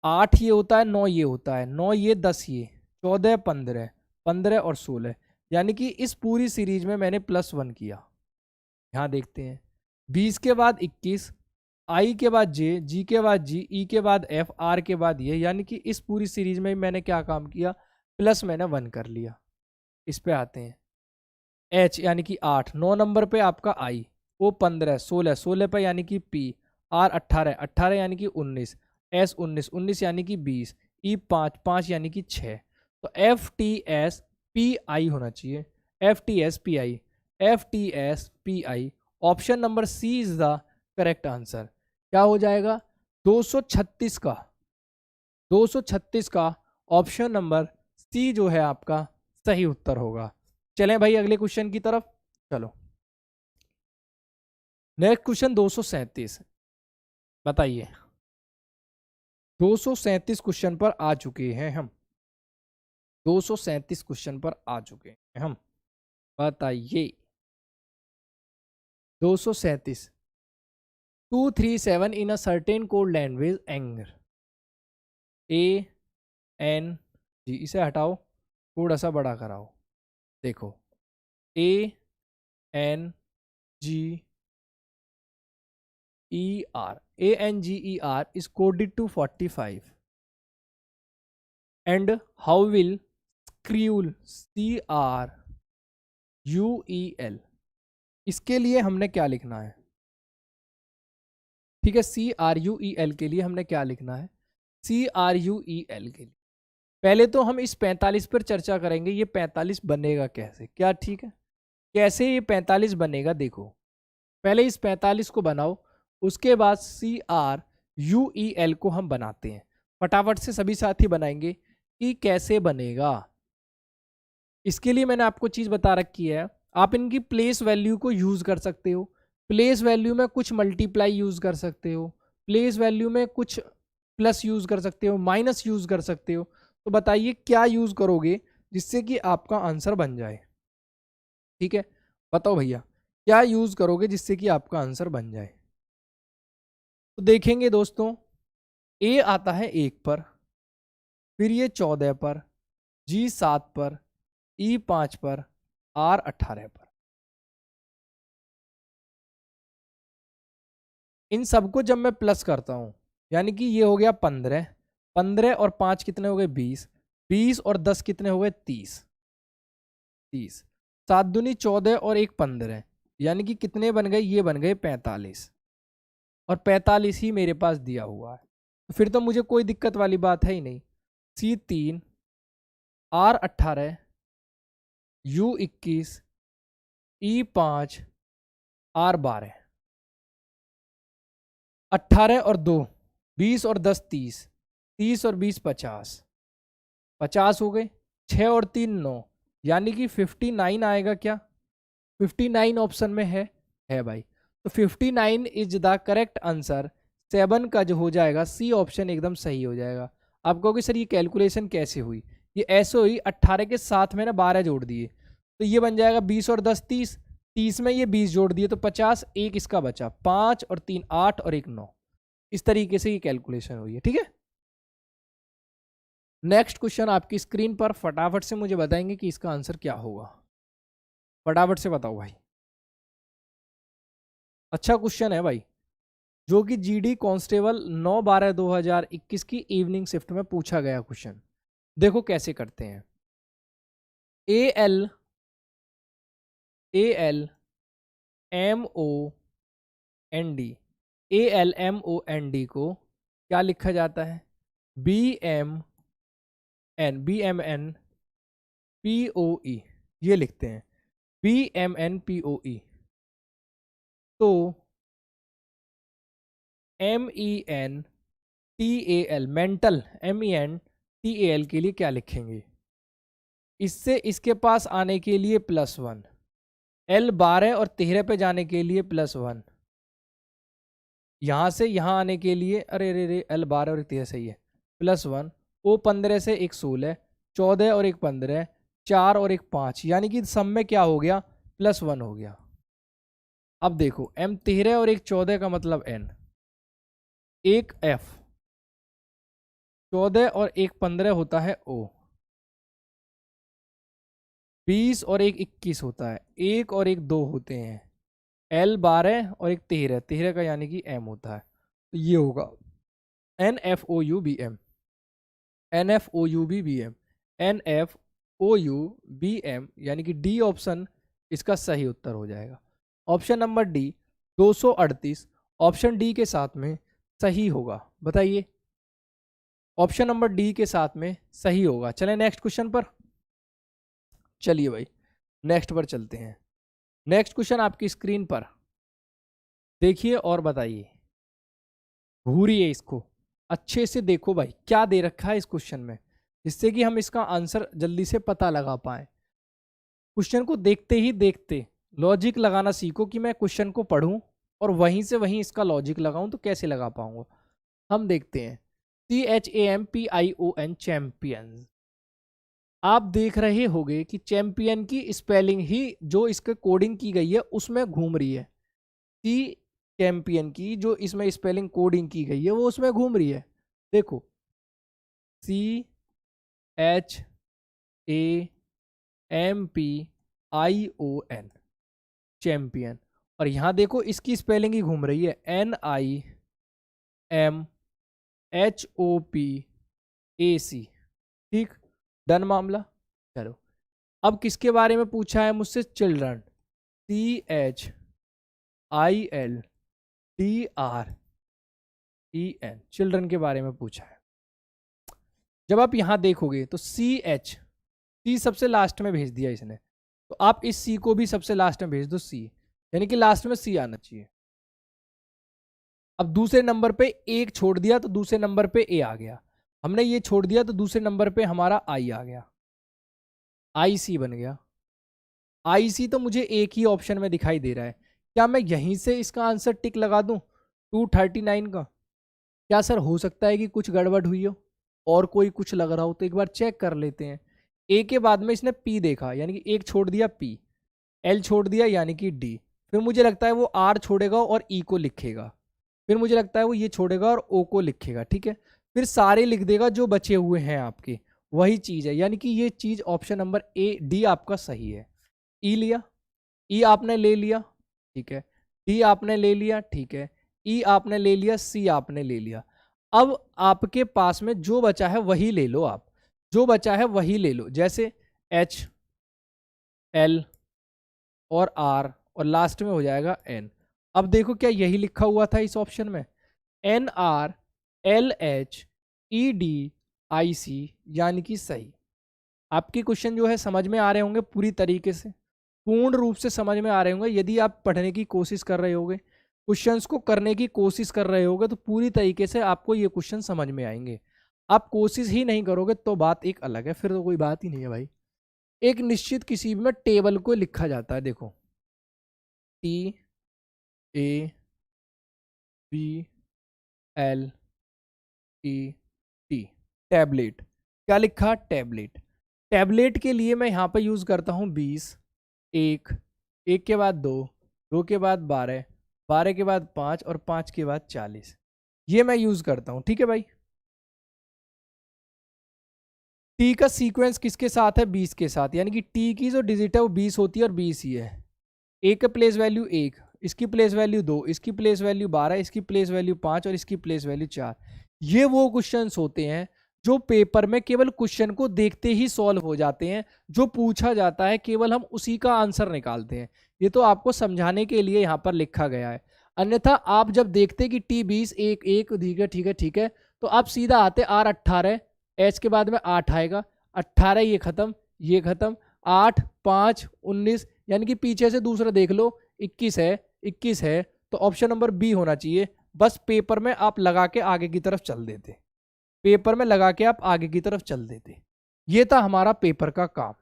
8 ये होता है, 9 ये होता है, 9 ये 10 ये 14 15 15 और 16, यानी कि इस पूरी सीरीज में मैंने +1 किया। यहां देखते हैं, 20 के बाद 21, आई के बाद जे, जी के बाद जी, ई के बाद एफ, आर के बाद ये, यानी कि इस पूरी सीरीज में मैंने क्या काम किया, प्लस मैंने 1 कर लिया। इस पे आते हैं, एच यानी कि 8, 9 नंबर पे आपका आई, ओ 15, 16, 16 पे यानी कि पी, आर 18, 18 यानी कि 19, एस 19, 19 यानी कि 20, ई 5, 5 यानी कि 6। तो F T S P I होना चाहिए, F T S P I, F T S P I. Option number C is the correct answer. क्या हो जाएगा, 236 का, 236 का ऑप्शन नंबर सी जो है आपका सही उत्तर होगा। चलें भाई अगले क्वेश्चन की तरफ, चलो। नेक्स्ट क्वेश्चन 237, बताइए। 237 क्वेश्चन पर आ चुके हैं हम, 237 क्वेश्चन पर आ चुके हैं हम, बताइए। 237, 237 in a certain code language anger AN जी, इसे हटाओ, थोड़ा सा बड़ा कराओ। देखो, ANGER is coded to 45, and how will CRUEL, इसके लिए हमने क्या लिखना है, ठीक है। CRUEL के लिए हमने क्या लिखना है, CRUEL के लिए पहले तो हम इस 45 पर चर्चा करेंगे, ये 45 बनेगा कैसे, क्या ठीक है, कैसे ये 45 बनेगा। देखो, पहले इस 45 को बनाओ, उसके बाद CRUEL को हम बनाते हैं। फटाफट से सभी साथी बनाएंगे कि कैसे बनेगा। इसके लिए मैंने आपको चीज बता रखी है, आप इनकी प्लेस वैल्यू को यूज कर सकते हो। प्लेस वैल्यू में कुछ मल्टीप्लाई यूज कर सकते हो, प्लेस वैल्यू में कुछ प्लस यूज कर सकते हो, माइनस यूज कर सकते हो। तो बताइए क्या यूज करोगे जिससे कि आपका आंसर बन जाए। ठीक है, बताओ भैया क्या यूज करोगे जिससे कि आपका आंसर बन जाए। तो देखेंगे दोस्तों, ए आता है 1 पर, फिर ये 14 पर, जी 7 पर, ई 5 पर, आर 18 पर। इन सबको जब मैं प्लस करता हूं, यानी कि ये हो गया 15, 15 और 5 कितने हो गए 20, 20 और 10 कितने हो गए 30, 30, 7 दूनी 14 और 1 15, यानी कि कितने बन गए, ये बन गए 45, और 45 ही मेरे पास दिया हुआ है। तो फिर तो मुझे कोई दिक्कत वाली बात है ही नहीं। सी 3, आर 18, यू 21, ई 5, आर 12, 18 और 2 20 और 10 30, 30 और 20 50, 50 हो गए, 6 और 3 9, यानी कि 59 आएगा क्या, 59 ऑप्शन में है भाई। तो 59 इज द करेक्ट आंसर। 7 का जो हो जाएगा सी ऑप्शन एकदम सही हो जाएगा। आप कहोगे सर ये कैलकुलेशन कैसे हुई, ये ऐसे हुई, 18 के साथ में ना 12 जोड़ दिए तो ये बन जाएगा 20 और 10 30, 30 में ये 20 जोड़ दिए तो 50, एक इसका बचा, 5 और 3 8 और 1 9। इस तरीके से ये कैलकुलेशन हुई है। ठीक है, नेक्स्ट क्वेश्चन आपकी स्क्रीन पर, फटाफट से मुझे बताएंगे कि इसका आंसर क्या होगा। फटाफट से बताओ भाई। अच्छा क्वेश्चन है भाई, जो कि जीडी कांस्टेबल 9/12/2021 की इवनिंग शिफ्ट में पूछा गया क्वेश्चन। देखो कैसे करते हैं। ALMOND, ALMOND को क्या लिखा जाता है, BMN POE, ये लिखते हैं BMN POE। तो MENTAL, मेंटल, MENTAL के लिए क्या लिखेंगे, इससे इसके पास आने के लिए +1, L 12 और 13 पे जाने के लिए +1, यहाँ से यहाँ आने के लिए, अरे अरे अरे L 12 और 13 सही है, +1, O 15 से 1 16, 14 और 1 15, 4 और 1 5, यानी कि सब में क्या हो गया, +1 हो गया। अब देखो M 13 और 1 14 का मतलब N, एक F, 14 और 1 15 होता है O, 20 और 1 21 होता है, 1 और 1 2 होते हैं, L 12 और 1 13, 13 का यानी कि M होता है। तो ये होगा NFOUBM, NFOUBBM, NFOUBM, यानी कि डी ऑप्शन इसका सही उत्तर हो जाएगा। Option number D 238 option D के साथ में सही होगा। बताइए, ऑप्शन नंबर डी के साथ में सही होगा। चलें नेक्स्ट क्वेश्चन पर। चलिए भाई नेक्स्ट पर चलते हैं। नेक्स्ट क्वेश्चन आपकी स्क्रीन पर देखिए और बताइए, घूरिए इसको अच्छे से, देखो भाई क्या दे रखा है इस क्वेश्चन में, जिससे कि हम इसका आंसर जल्दी से पता लगा पाए। क्वेश्चन को देखते ही देखते लॉजिक लगाना सीखो, कि मैं क्वेश्चन को पढ़ूं और वहीं से वहीं इसका लॉजिक लगाऊं तो कैसे लगा पाऊंगा। हम देखते हैं CHAMPION, चैंपियन। आप देख रहे होंगे कि चैंपियन की स्पेलिंग ही जो इसके कोडिंग की गई है उसमें घूम रही है। सी चैंपियन की जो इसमें स्पेलिंग कोडिंग की गई है वो उसमें घूम रही है। देखो CHAMPION, चैंपियन, और यहां देखो इसकी स्पेलिंग ही घूम रही है, NIMHOPAC। ठीक, डन मामला। चलो अब किसके बारे में पूछा है मुझसे, चिल्ड्रन, CHILDREN, चिल्ड्रन के बारे में पूछा है। जब आप यहां देखोगे तो सी सबसे लास्ट में भेज दिया इसने, तो आप इस सी को भी सबसे लास्ट में भेज दो, सी, यानी कि लास्ट में सी आना चाहिए। अब दूसरे नंबर पे एक छोड़ दिया तो दूसरे नंबर पे ए आ गया, हमने ये छोड़ दिया तो दूसरे नंबर पे हमारा आई आ गया, IC बन गया। IC तो मुझे एक ही ऑप्शन में दिखाई दे रहा है, क्या मैं यहीं से इसका आंसर टिक लगा दूं 239 का? क्या सर हो सकता है कि कुछ गड़बड़ हुई हो और कोई कुछ लग रहा हो, तो एक बार चेक कर लेते हैं। ए के बाद में इसने पी देखा यानी कि एक छोड़ दिया पी, एल छोड़ दिया यानी कि डी, फिर मुझे लगता है वो आर छोड़ेगा और ई को लिखेगा, फिर मुझे लगता है वो ये छोड़ेगा और ओ को लिखेगा, ठीक है, फिर सारे लिख देगा जो बचे हुए हैं आपके, वही चीज़ है, यानी कि ये चीज़ ऑप्शन नंबर ए डी आपका सही है। ई लिया, ई आपने ले लिया, ठीक है, डी आपने ले लिया, ठीक है, ई आपने ले लिया, सी आपने ले लिया। अब आपके पास में जो बचा है वही ले लो, आप जो बचा है वही ले लो, जैसे एच, एल और आर और लास्ट में हो जाएगा एन। अब देखो क्या यही लिखा हुआ था इस ऑप्शन में, N R L H E D I C, यानी कि सही। आपके क्वेश्चन जो है समझ में आ रहे होंगे पूरी तरीके से, पूर्ण रूप से समझ में आ रहे होंगे। यदि आप पढ़ने की कोशिश कर रहे होगे, क्वेश्चंस को करने की कोशिश कर रहे होगे, तो पूरी तरीके से आपको ये क्वेश्चन समझ में आएंगे। आप कोशिश ही नहीं करोगे तो बात एक अलग है, फिर तो कोई बात ही नहीं है भाई। एक निश्चित किसी में टेबल को लिखा जाता है, देखो T A B L E T, tablet. क्या लिखा? टैबलेट। टैबलेट के लिए मैं यहाँ पर यूज़ करता हूँ 20, एक, एक के बाद 2, 2 के बाद 12, 12 के बाद 5 और 5 के बाद 40, ये मैं यूज़ करता हूँ, ठीक है भाई। टी का सीक्वेंस किसके साथ है? 20 के साथ, यानी कि टी की जो डिजिट है वो 20 होती है और 20 ही है। ए का प्लेस वैल्यू 1, इसकी प्लेस वैल्यू 2, इसकी प्लेस वैल्यू 12, इसकी प्लेस वैल्यू 5 और इसकी प्लेस वैल्यू 4। ये वो क्वेश्चंस होते हैं जो पेपर में केवल क्वेश्चन को देखते ही सॉल्व हो जाते हैं, जो पूछा जाता है केवल हम उसी का आंसर निकालते हैं। ये तो आपको समझाने के लिए यहाँ पर लिखा गया है, अन्यथा आप जब देखते कि टी 20 एक एक, ठीक है ठीक है ठीक है, तो आप सीधा आते आर 18, एच के बाद में 8 आएगा, 18 ये खत्म, ये खत्म, 8 5 19, यानी कि पीछे से दूसरा देख लो 21 है, 21 है, तो ऑप्शन नंबर बी होना चाहिए। बस पेपर में आप लगा के आगे की तरफ चल देते, पेपर में लगा के आप आगे की तरफ चल देते, ये था हमारा पेपर का काम।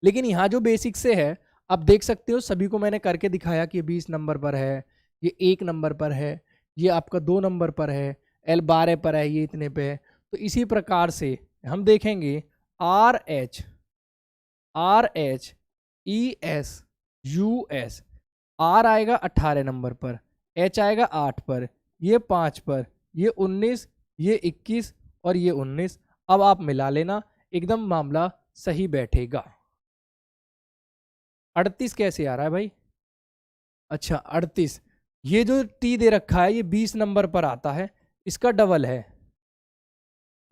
लेकिन यहाँ जो बेसिक से है, आप देख सकते हो सभी को मैंने करके दिखाया कि ये 20 नंबर पर है, ये 1 नंबर पर है, ये आपका 2 नंबर पर है, एल 12 पर है, ये इतने पे है। तो इसी प्रकार से हम देखेंगे R H E S U S, R आएगा 18 नंबर पर, एच आएगा 8 पर, ये 5 पर, ये 19, ये 21 और ये 19। अब आप मिला लेना, एकदम मामला सही बैठेगा। 38 कैसे आ रहा है भाई? अच्छा 38, ये जो टी दे रखा है ये 20 नंबर पर आता है, इसका डबल है,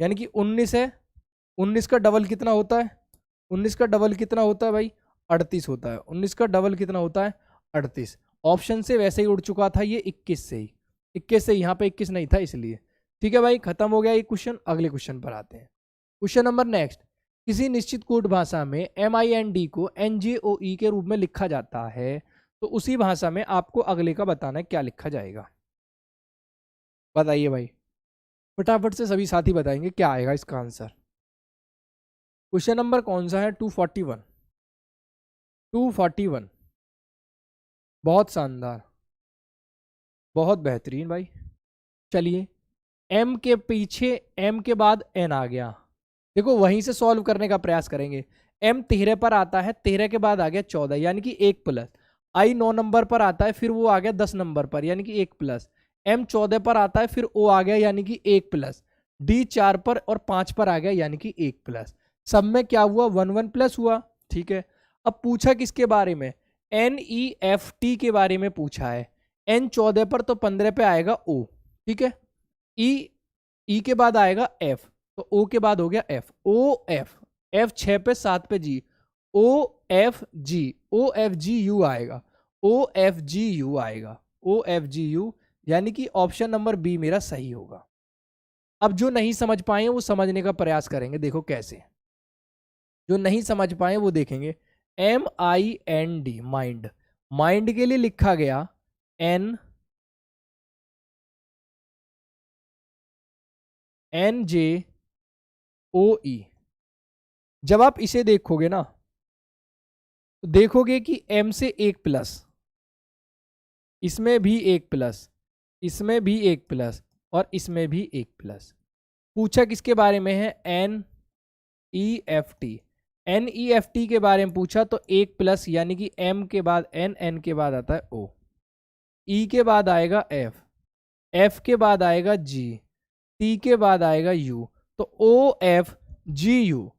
यानी कि 19 है, 19 का डबल कितना होता है? 19 का डबल कितना होता है भाई? 38 होता है। 19 का डबल कितना होता है? 38। ऑप्शन से वैसे ही उड़ चुका था ये 21 से ही, 21 से, यहाँ पे 21 नहीं था इसलिए। ठीक है भाई, खत्म हो गया ये क्वेश्चन। अगले क्वेश्चन पर आते हैं। क्वेश्चन नंबर नेक्स्ट, किसी निश्चित कोड भाषा में MIND को NJOE के रूप में लिखा जाता है, तो उसी भाषा में आपको अगले का बताना है, क्या लिखा जाएगा? बताइए भाई, फटाफट से सभी साथी बताएंगे क्या आएगा इसका आंसर। क्वेश्चन नंबर कौन सा है? 241, 241, बहुत शानदार, बहुत बेहतरीन भाई। चलिए, M के पीछे M के बाद N आ गया, देखो वहीं से सॉल्व करने का प्रयास करेंगे। M 13 पर आता है, 13 के बाद आ गया 14, यानी कि 1 प्लस। I 9 नंबर पर आता है, फिर वो आ गया 10 नंबर पर, यानी कि 1 प्लस। M 14 पर आता है, फिर O आ गया, यानी कि 1 प्लस। D 4 पर और 5 पर आ गया, यानी कि 1 प्लस। सब में क्या हुआ? 1 1 प्लस हुआ, ठीक है। अब पूछा किसके बारे में? NEFT के बारे में पूछा है। N 14 पर तो 15 पे आएगा O, ठीक है। E के बाद आएगा F, तो O के बाद हो गया F, F 6 पे 7 पे G, OFGU आएगा, OFGU आएगा, OFGU, यानी कि ऑप्शन नंबर बी मेरा सही होगा। अब जो नहीं समझ पाए वो समझने का प्रयास करेंगे, देखो कैसे। जो नहीं समझ पाए वो देखेंगे। MIND, माइंड, माइंड के लिए लिखा गया NJOE। जब आप इसे देखोगे ना, तो देखोगे कि M से 1 प्लस, इसमें भी 1 प्लस, इसमें भी 1 प्लस और इसमें भी 1 प्लस। पूछा किसके बारे में है? EFT, NEFT के बारे में पूछा तो एक प्लस यानी कि M के बाद N, N के बाद आता है O, E के बाद आएगा F, F के बाद आएगा G, T के बाद आएगा U, तो OFGU,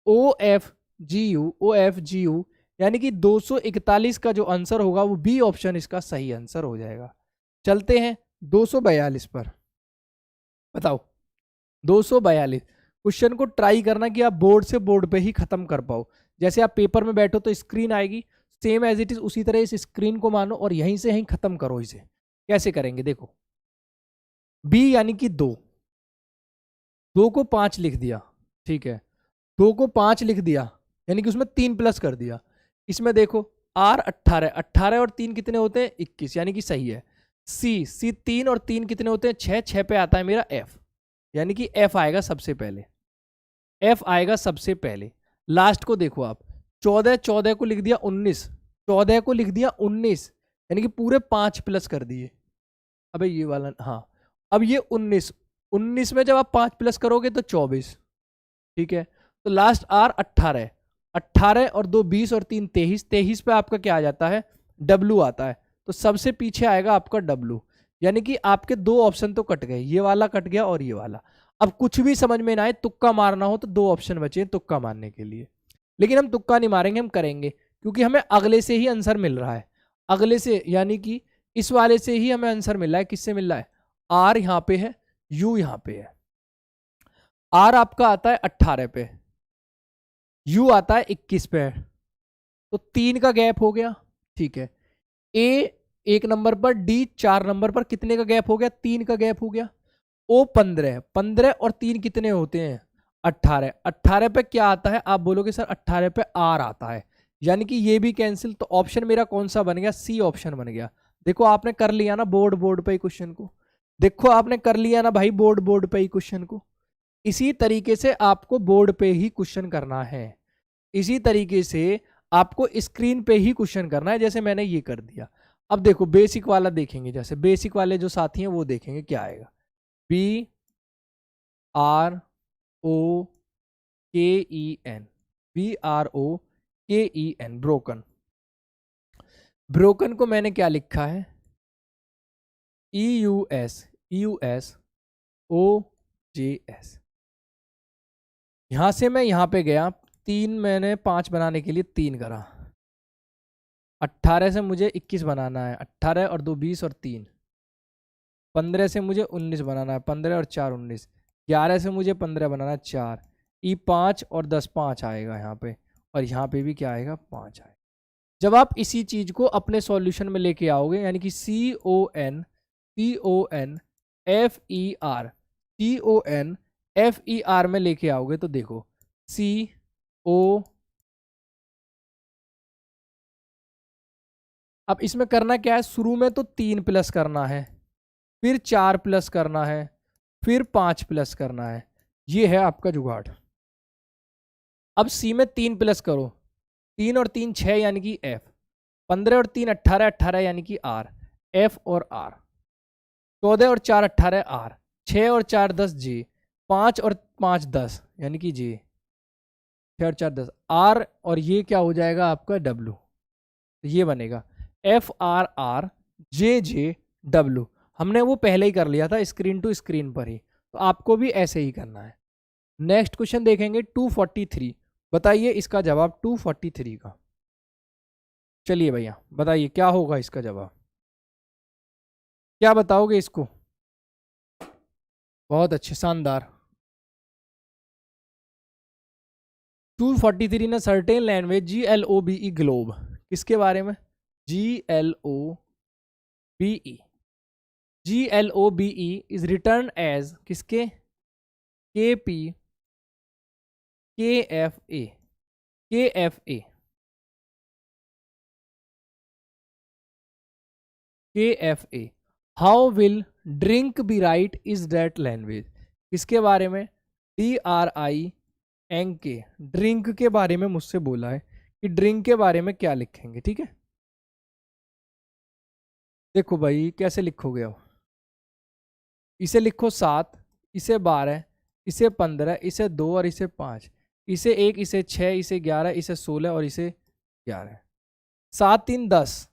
OFGU, OFGU यानी कि 241 का जो आंसर होगा वो बी ऑप्शन इसका सही आंसर हो जाएगा। चलते हैं 242 पर। बताओ 242 क्वेश्चन को ट्राई करना कि आप बोर्ड से बोर्ड पे ही खत्म कर पाओ। जैसे आप पेपर में बैठो तो स्क्रीन आएगी, सेम एज इट इज उसी तरह इस स्क्रीन को मानो और यहीं से यहीं खत्म करो इसे। कैसे करेंगे देखो, बी यानी कि 2 को 5 लिख दिया, ठीक है, 2 को 5 लिख दिया यानी कि उसमें 3 प्लस कर दिया। इसमें देखो R 18, 18 और 3 कितने होते हैं 21 यानी कि सही है। C 3 और 3 कितने होते हैं 6, 6 पे आता है मेरा F यानी कि F आएगा सबसे पहले, F आएगा सबसे पहले। लास्ट को देखो आप 14, 14 को लिख दिया 19, 14 को लिख दिया 19 यानी कि पूरे 5 प्लस कर दिए। अबे ये वाला हाँ, अब ये 19, 19 में जब आप 5 प्लस करोगे तो 24, ठीक है। तो लास्ट R 18, 18 और 2 20 और 3 23, 23 पे आपका क्या आ जाता है W आता है, तो सबसे पीछे आएगा आपका W यानी कि आपके 2 ऑप्शन तो कट गए, ये वाला कट गया और ये वाला। अब कुछ भी समझ में ना आए, तुक्का मारना हो तो 2 ऑप्शन बचे हैं तुक्का मारने के लिए, लेकिन हम तुक्का नहीं मारेंगे, हम करेंगे क्योंकि हमें अगले से ही आंसर मिल रहा है, अगले से यानी कि इस वाले से ही हमें आंसर मिल रहा है। किससे मिल रहा है, R यहाँ पे है, U यहाँ पे है। R आपका आता है 18 पे, U आता है 21 पे, तो 3 का गैप हो गया, ठीक है। A 1 नंबर पर, D 4 नंबर पर, कितने का गैप हो गया 3 का गैप हो गया। O 15, 15 और 3 कितने होते हैं 18, 18 पे क्या आता है आप बोलोगे सर 18 पे R आता है यानी कि ये भी कैंसिल, तो ऑप्शन मेरा कौन सा बन गया, C ऑप्शन बन गया। देखो आपने कर लिया ना बोर्ड पे ही क्वेश्चन को, देखो आपने कर लिया ना भाई बोर्ड पे ही क्वेश्चन को। इसी तरीके से आपको बोर्ड पे ही क्वेश्चन करना है, इसी तरीके से आपको स्क्रीन पे ही क्वेश्चन करना है, जैसे मैंने ये कर दिया। अब देखो बेसिक वाला देखेंगे, जैसे बेसिक वाले जो साथी हैं वो देखेंगे क्या आएगा, BROKEN, BROKEN, ब्रोकन। ब्रोकन को मैंने क्या लिखा है EUSOJS। यहां से मैं यहां पे गया, 3 मैंने 5 बनाने के लिए 3 करा, 18 से मुझे 21 बनाना है, 18 और 2 20 और 3, 15 से मुझे 19 बनाना है, 15 और 4 19, 11 से मुझे 15 बनाना है 4, E 5 और 10 5 आएगा यहाँ पे, और यहाँ पे भी क्या आएगा 5 आएगा। जब आप इसी चीज को अपने सॉल्यूशन में लेके आओगे यानी कि CONFER में लेके आओगे तो देखो CO, अब इसमें करना क्या है, शुरू में तो 3 प्लस करना है, फिर 4 प्लस करना है, फिर 5 प्लस करना है, ये है आपका जुगाड़। अब C में 3 प्लस करो, 3 और 3 6 यानी कि F, 15 और 3 18, 18 यानी कि R, F और R, 14 और 4 18 R, 6 और 4 10 G, 5 और 5 10 यानी कि G, 6 और 4 10 R, और ये क्या हो जाएगा आपका W, ये बनेगा FRRJJW। हमने वो पहले ही कर लिया था स्क्रीन टू स्क्रीन पर ही, तो आपको भी ऐसे ही करना है। नेक्स्ट क्वेश्चन देखेंगे 243, बताइए इसका जवाब 243 का। चलिए भैया बताइए क्या होगा इसका जवाब, क्या बताओगे इसको, बहुत अच्छे शानदार। 243 in certain language GLOBE, globe, किसके बारे में, GLOBE इज रिटर्न एज किसके, KP KFA। How will drink be right is that language, किसके बारे में, DRINK, ड्रिंक के बारे में मुझसे बोला है कि ड्रिंक के बारे में क्या लिखेंगे, ठीक है। देखो भाई कैसे लिखोगे अब, इसे लिखो 7, इसे 12, इसे 15, इसे 2 और इसे 5, इसे 1, इसे 6, इसे 11, इसे 16 और इसे 11। 7 3 10,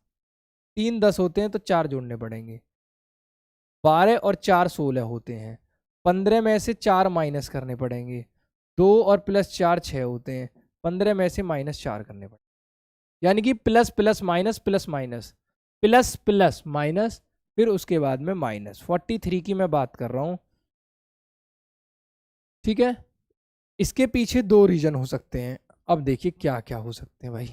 3 10 होते हैं तो 4 जोड़ने पड़ेंगे। 12 और 4 16 होते हैं। 15 में से 4 माइनस करने पड़ेंगे। 2 और प्लस 4 6 होते हैं। 15 में से -4 करने पड़ेंगे। यानी कि plus plus minus plus minus plus plus minus, फिर उसके बाद में माइनस। 43 की मैं बात कर रहा हूं, ठीक है। इसके पीछे 2 रीजन हो सकते हैं। अब देखिए क्या क्या हो सकते हैं भाई।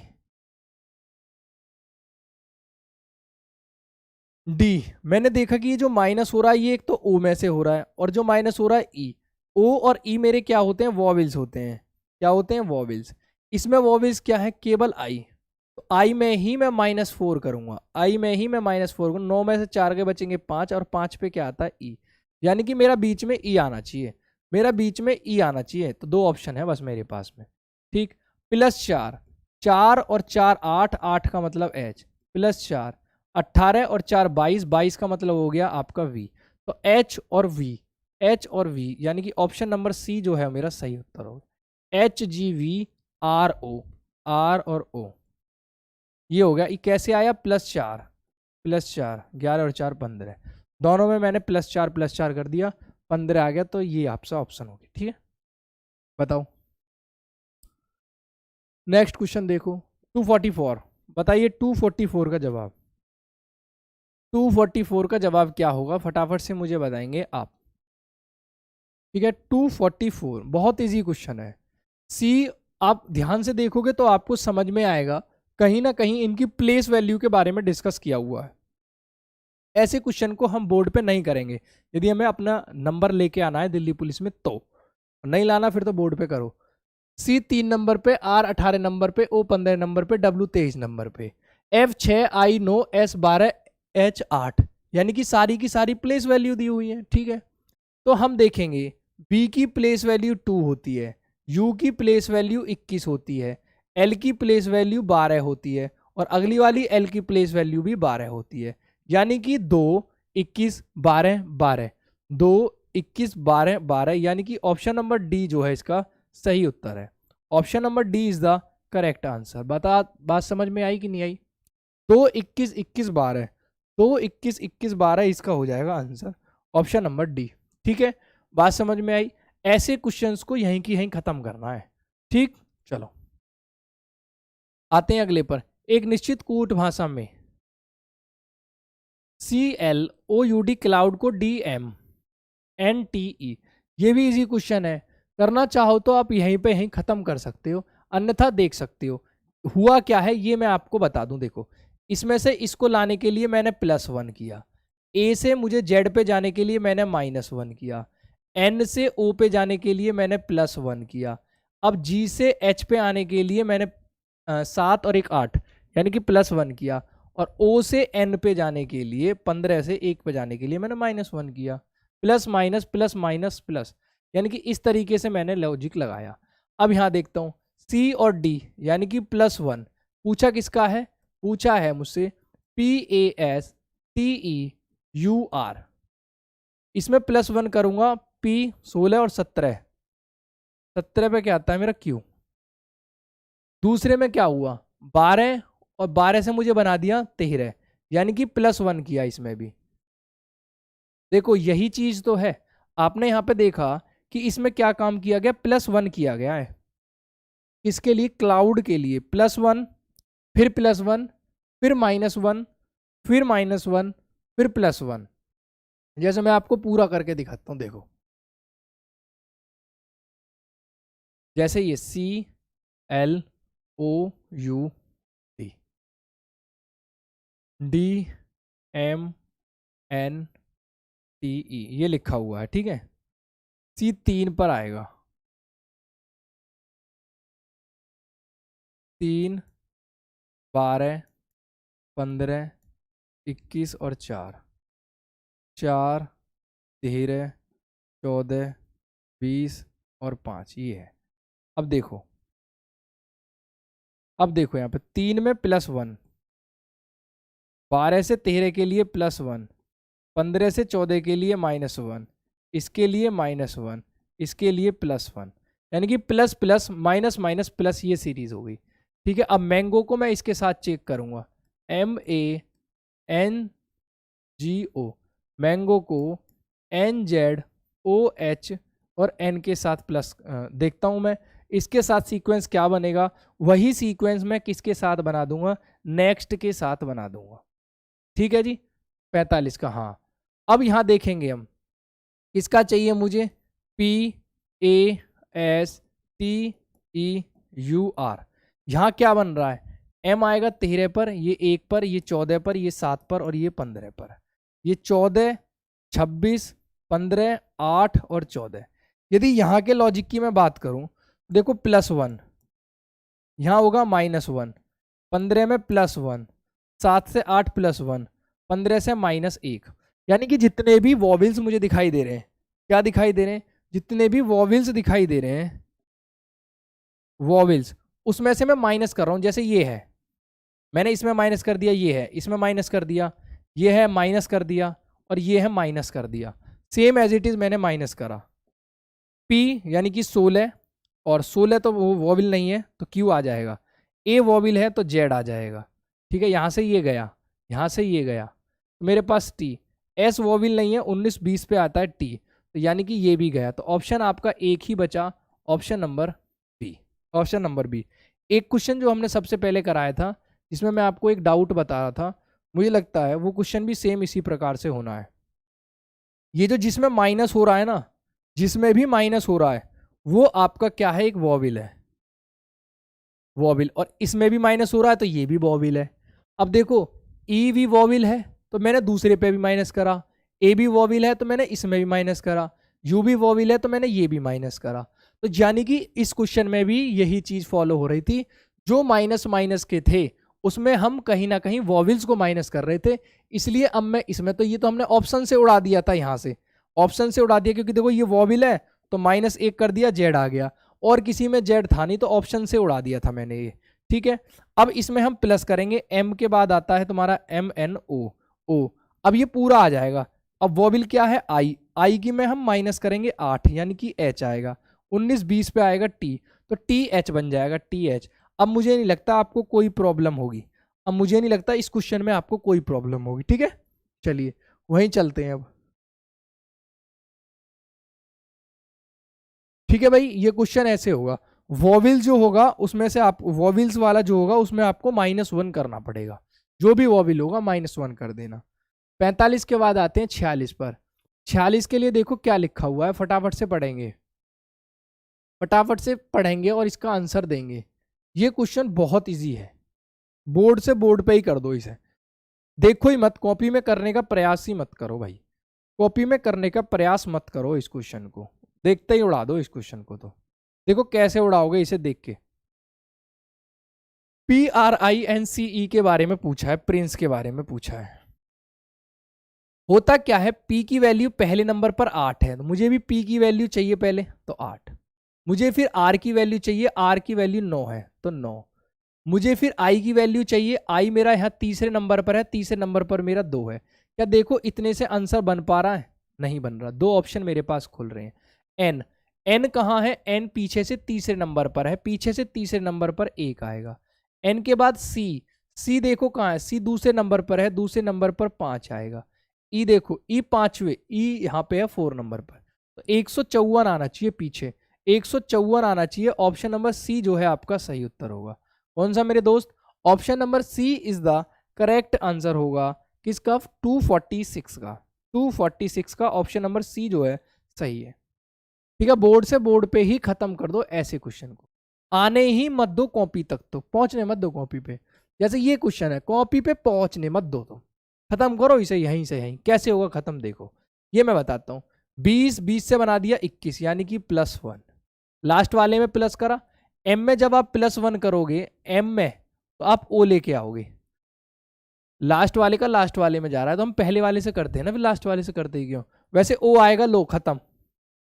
डी, मैंने देखा कि ये जो माइनस हो रहा है ये एक तो ओ में से हो रहा है, और जो माइनस हो रहा है ई। ओ और ई मेरे क्या होते हैं, वॉवेल्स होते हैं। क्या होते हैं, वॉवेल्स। इसमें वॉवेल्स क्या है, केवल आई। तो आई में ही मैं -4 करूंगा, आई में ही मैं -4 करूंगा। 9 में से 4 के बचेंगे 5, और 5 पे क्या आता है, ई। यानी कि मेरा बीच में ई आना चाहिए, मेरा बीच में ई आना चाहिए। तो 2 ऑप्शन है बस मेरे पास में, ठीक। +4, 4 और 4 8, 8 का मतलब एच, +4, 18 और 4 22, 22 का मतलब हो गया आपका वी। तो एच और वी, एच और वी, यानी कि ऑप्शन नंबर सी जो है मेरा सही उत्तर होगा। HGVRO, आर और ओ, ये हो गया। ये कैसे आया, +4 +4, 11 और 4 15, दोनों में मैंने +4 कर दिया, 15 आ गया। तो ये आपका ऑप्शन हो गया, ठीक है। बताओ नेक्स्ट क्वेश्चन देखो। 244, बताइए 244 का जवाब। 244 का जवाब क्या होगा, फटाफट से मुझे बताएंगे आप, ठीक है। 244 बहुत इजी क्वेश्चन है। सी, आप ध्यान से देखोगे तो आपको समझ में आएगा, कहीं ना कहीं इनकी प्लेस वैल्यू के बारे में डिस्कस किया हुआ है। ऐसे क्वेश्चन को हम बोर्ड पे नहीं करेंगे, यदि हमें अपना नंबर लेके आना है दिल्ली पुलिस में तो। नहीं लाना फिर तो बोर्ड पे करो। सी 3 नंबर पे, आर 18 नंबर पे, ओ 15 नंबर पे, डब्ल्यू 23 नंबर पे, एफ 6, आई 9, एस 12, एच 8, यानी कि सारी की सारी प्लेस वैल्यू दी हुई है, ठीक है। तो हम देखेंगे बी की प्लेस वैल्यू 2 होती है, यू की प्लेस वैल्यू 21 होती है, एल की प्लेस वैल्यू 12 होती है, और अगली वाली एल की प्लेस वैल्यू भी 12 होती है। यानी कि 2 21 12 12, 2 21 12 12, यानी कि ऑप्शन नंबर डी जो है इसका सही उत्तर है। Option number D is the correct answer. बता, बात समझ में आई कि नहीं आई। 2 21 21 12, 2 21 21 12 इसका हो जाएगा आंसर, ऑप्शन नंबर डी, ठीक है। बात समझ में आई। ऐसे क्वेश्चंस को यहीं की यहीं खत्म करना है, ठीक। चलो आते हैं अगले पर। एक निश्चित कूट भाषा में CLOUD क्लाउड को DMNTE, ये भी इजी क्वेश्चन है। करना चाहो तो आप यहीं पे यहीं खत्म कर सकते हो, अन्यथा देख सकते हो। हुआ क्या है ये मैं आपको बता दूं। देखो, इसमें से इसको लाने के लिए मैंने +1 किया, ए से मुझे जेड पे जाने के लिए मैंने -1 किया, एन से ओ पे जाने के लिए मैंने +1 किया, अब जी से एच पे आने के लिए मैंने 7 और 1 8, यानी कि +1 किया, और ओ से एन पे जाने के लिए 15 से 1 पे जाने के लिए मैंने -1 किया। Plus minus plus minus plus, यानी कि इस तरीके से मैंने लॉजिक लगाया। अब यहां देखता हूं सी और डी, यानी कि +1 पूछा किसका है, पूछा है मुझसे PASTEUR। इसमें +1 करूंगा, P 16 और 17, 17 पे क्या आता है मेरा Q। दूसरे में क्या हुआ, 12, और 12 से मुझे बना दिया 13, यानी कि +1 किया इसमें भी। देखो यही चीज तो है, आपने यहां पे देखा कि इसमें क्या काम किया गया, +1 किया गया है। इसके लिए, क्लाउड के लिए +1, फिर +1, फिर -1, फिर -1, फिर +1। जैसे मैं आपको पूरा करके दिखाता हूं, देखो जैसे ये CLOUD DMNTE ये लिखा हुआ है, ठीक है। C3 पर आएगा, 3 12 15 21 और 4, 4 13 14 20 और 5, ये है। अब देखो यहाँ पे 3 में +1, 12 से 13 के लिए +1, 15 से 14 के लिए -1, इसके लिए -1, इसके लिए +1, यानी कि plus plus minus minus plus, ये सीरीज हो गई। ठीक है, अब मैंगो को मैं इसके साथ चेक करूंगा, MANGO, मैंगो को NZOH और N के साथ प्लस देखता हूं मैं, इसके साथ सीक्वेंस क्या बनेगा, वही सीक्वेंस मैं किसके साथ बना दूंगा, नेक्स्ट के साथ बना दूंगा। ठीक है जी, 45 का। हाँ, अब यहां देखेंगे हम, इसका चाहिए मुझे PASTEUR। यहां क्या बन रहा है, M आएगा 13 पर, ये 1 पर, ये 14 पर, ये 7 पर और ये 15 पर। ये 14, 26, 15, 8 और 14। यदि यहाँ के लॉजिक की मैं बात करूं, देखो +1 यहाँ होगा -1, 15 में +1, 7 से 8 +1, 15 से -1। यानी कि जितने भी वॉवेल्स मुझे दिखाई दे रहे हैं, क्या दिखाई दे रहे हैं, जितने भी वॉवेल्स दिखाई दे रहे हैं, वॉवेल्स, उसमें से मैं माइनस कर रहा हूं। जैसे ये है, मैंने इसमें माइनस कर दिया, ये है इसमें माइनस कर दिया, ये है माइनस कर दिया और ये है माइनस कर दिया, सेम एज इट इज मैंने माइनस करा। P यानी कि 16, और 16 तो वो वॉविल नहीं है तो Q आ जाएगा, A वॉविल है तो Z आ जाएगा। ठीक है, यहाँ से ये गया, यहाँ से ये गया, तो मेरे पास T। S वॉविल नहीं है, 19 20 पे आता है T, तो यानी कि ये भी गया। तो ऑप्शन आपका एक ही बचा, option number B. Option number B. एक क्वेश्चन जो हमने सबसे पहले कराया था, जिसमें मैं आपको एक डाउट बता रहा था, मुझे लगता है वो क्वेश्चन भी सेम इसी प्रकार से होना है। ये जो जिसमें माइनस हो रहा है ना, जिसमें भी माइनस हो रहा है वो आपका क्या है, एक वॉविल है, वॉविल। और इसमें भी माइनस हो रहा है तो ये भी वॉविल है। अब देखो, ई भी वॉविल है तो मैंने दूसरे पे भी माइनस करा, ए भी वॉविल है तो मैंने इसमें भी माइनस करा, यू भी वॉविल है तो मैंने ये भी माइनस करा। तो यानी कि इस क्वेश्चन में भी यही चीज फॉलो हो रही थी, जो माइनस माइनस के थे उसमें हम कहीं ना कहीं वॉविल्स को माइनस कर रहे थे। इसलिए अब मैं इसमें, तो ये तो हमने ऑप्शन से उड़ा दिया था, यहाँ से ऑप्शन से उड़ा दिया, क्योंकि देखो ये वॉविल है तो -1 कर दिया, जेड आ गया, और किसी में जेड था नहीं तो ऑप्शन से उड़ा दिया था मैंने ये। ठीक है, अब इसमें हम प्लस करेंगे, M के बाद आता है तुम्हारा MNO, अब ये पूरा आ जाएगा। अब वॉविल क्या है, I की में हम माइनस करेंगे 8, यानी कि H आएगा, 19 20 पे आएगा T, तो TH बन जाएगा, TH। अब मुझे नहीं लगता आपको कोई प्रॉब्लम होगी, अब मुझे नहीं लगता इस क्वेश्चन में आपको कोई प्रॉब्लम होगी। ठीक है, चलिए वहीं चलते हैं अब। ठीक है भाई, ये क्वेश्चन ऐसे होगा, वॉविल जो होगा उसमें से आप, वॉविल्स वाला जो होगा उसमें आपको -1 करना पड़ेगा, जो भी वॉविल होगा -1 कर देना। 45 के बाद आते हैं 46 पर। 46 के लिए देखो क्या लिखा हुआ है, फटाफट से पढ़ेंगे, फटाफट से पढ़ेंगे और इसका आंसर देंगे। ये क्वेश्चन बहुत इजी है, बोर्ड से बोर्ड पे ही कर दो इसे, देखो ही मत, कॉपी में करने का प्रयास ही मत करो भाई, कॉपी में करने का प्रयास मत करो इस क्वेश्चन को, देखते ही उड़ा दो इस क्वेश्चन को। तो देखो कैसे उड़ाओगे इसे देख के। PRINCE के बारे में पूछा है, प्रिंस के बारे में पूछा है। होता क्या है, P की वैल्यू पहले नंबर पर 8 है, तो मुझे भी P की वैल्यू चाहिए पहले, तो 8। मुझे फिर R की वैल्यू चाहिए, R की वैल्यू 9 है तो 9। मुझे फिर I की वैल्यू चाहिए, I मेरा यहाँ तीसरे नंबर पर है, तीसरे नंबर पर मेरा 2 है। क्या देखो इतने से आंसर बन पा रहा है, नहीं बन रहा, 2 ऑप्शन मेरे पास खुल रहे हैं। N कहाँ है, N पीछे से तीसरे नंबर पर है, पीछे से तीसरे नंबर पर 1 आएगा। N के बाद C देखो कहाँ है, C दूसरे नंबर पर है, दूसरे नंबर पर 5 आएगा। E देखो, E पांचवे, E यहाँ पे है 4 नंबर पर, तो 154 आना चाहिए पीछे, 154 आना चाहिए। ऑप्शन नंबर C जो है आपका सही उत्तर होगा। कौन सा मेरे दोस्त, option number C is the correct answer होगा किसका, 246 का, 246 का ऑप्शन नंबर C जो है सही है। ठीक है, बोर्ड से बोर्ड पे ही खत्म कर दो ऐसे क्वेश्चन को, आने ही मत दो कॉपी तक, तो पहुंचने मत दो कॉपी पे। जैसे ये क्वेश्चन है, कॉपी पे पहुंचने मत दो, तो खत्म करो इसे यहीं से यहीं। कैसे होगा खत्म, देखो ये मैं बताता हूँ। 20 से बना दिया 21, यानी कि +1, लास्ट वाले में प्लस करा। M में जब आप +1 करोगे, M में तो आप O लेके आओगे, लास्ट वाले का लास्ट वाले में जा रहा है तो हम पहले वाले से करते हैं ना, फिर लास्ट वाले से करते ही क्यों। वैसे O आएगा, लो खत्म,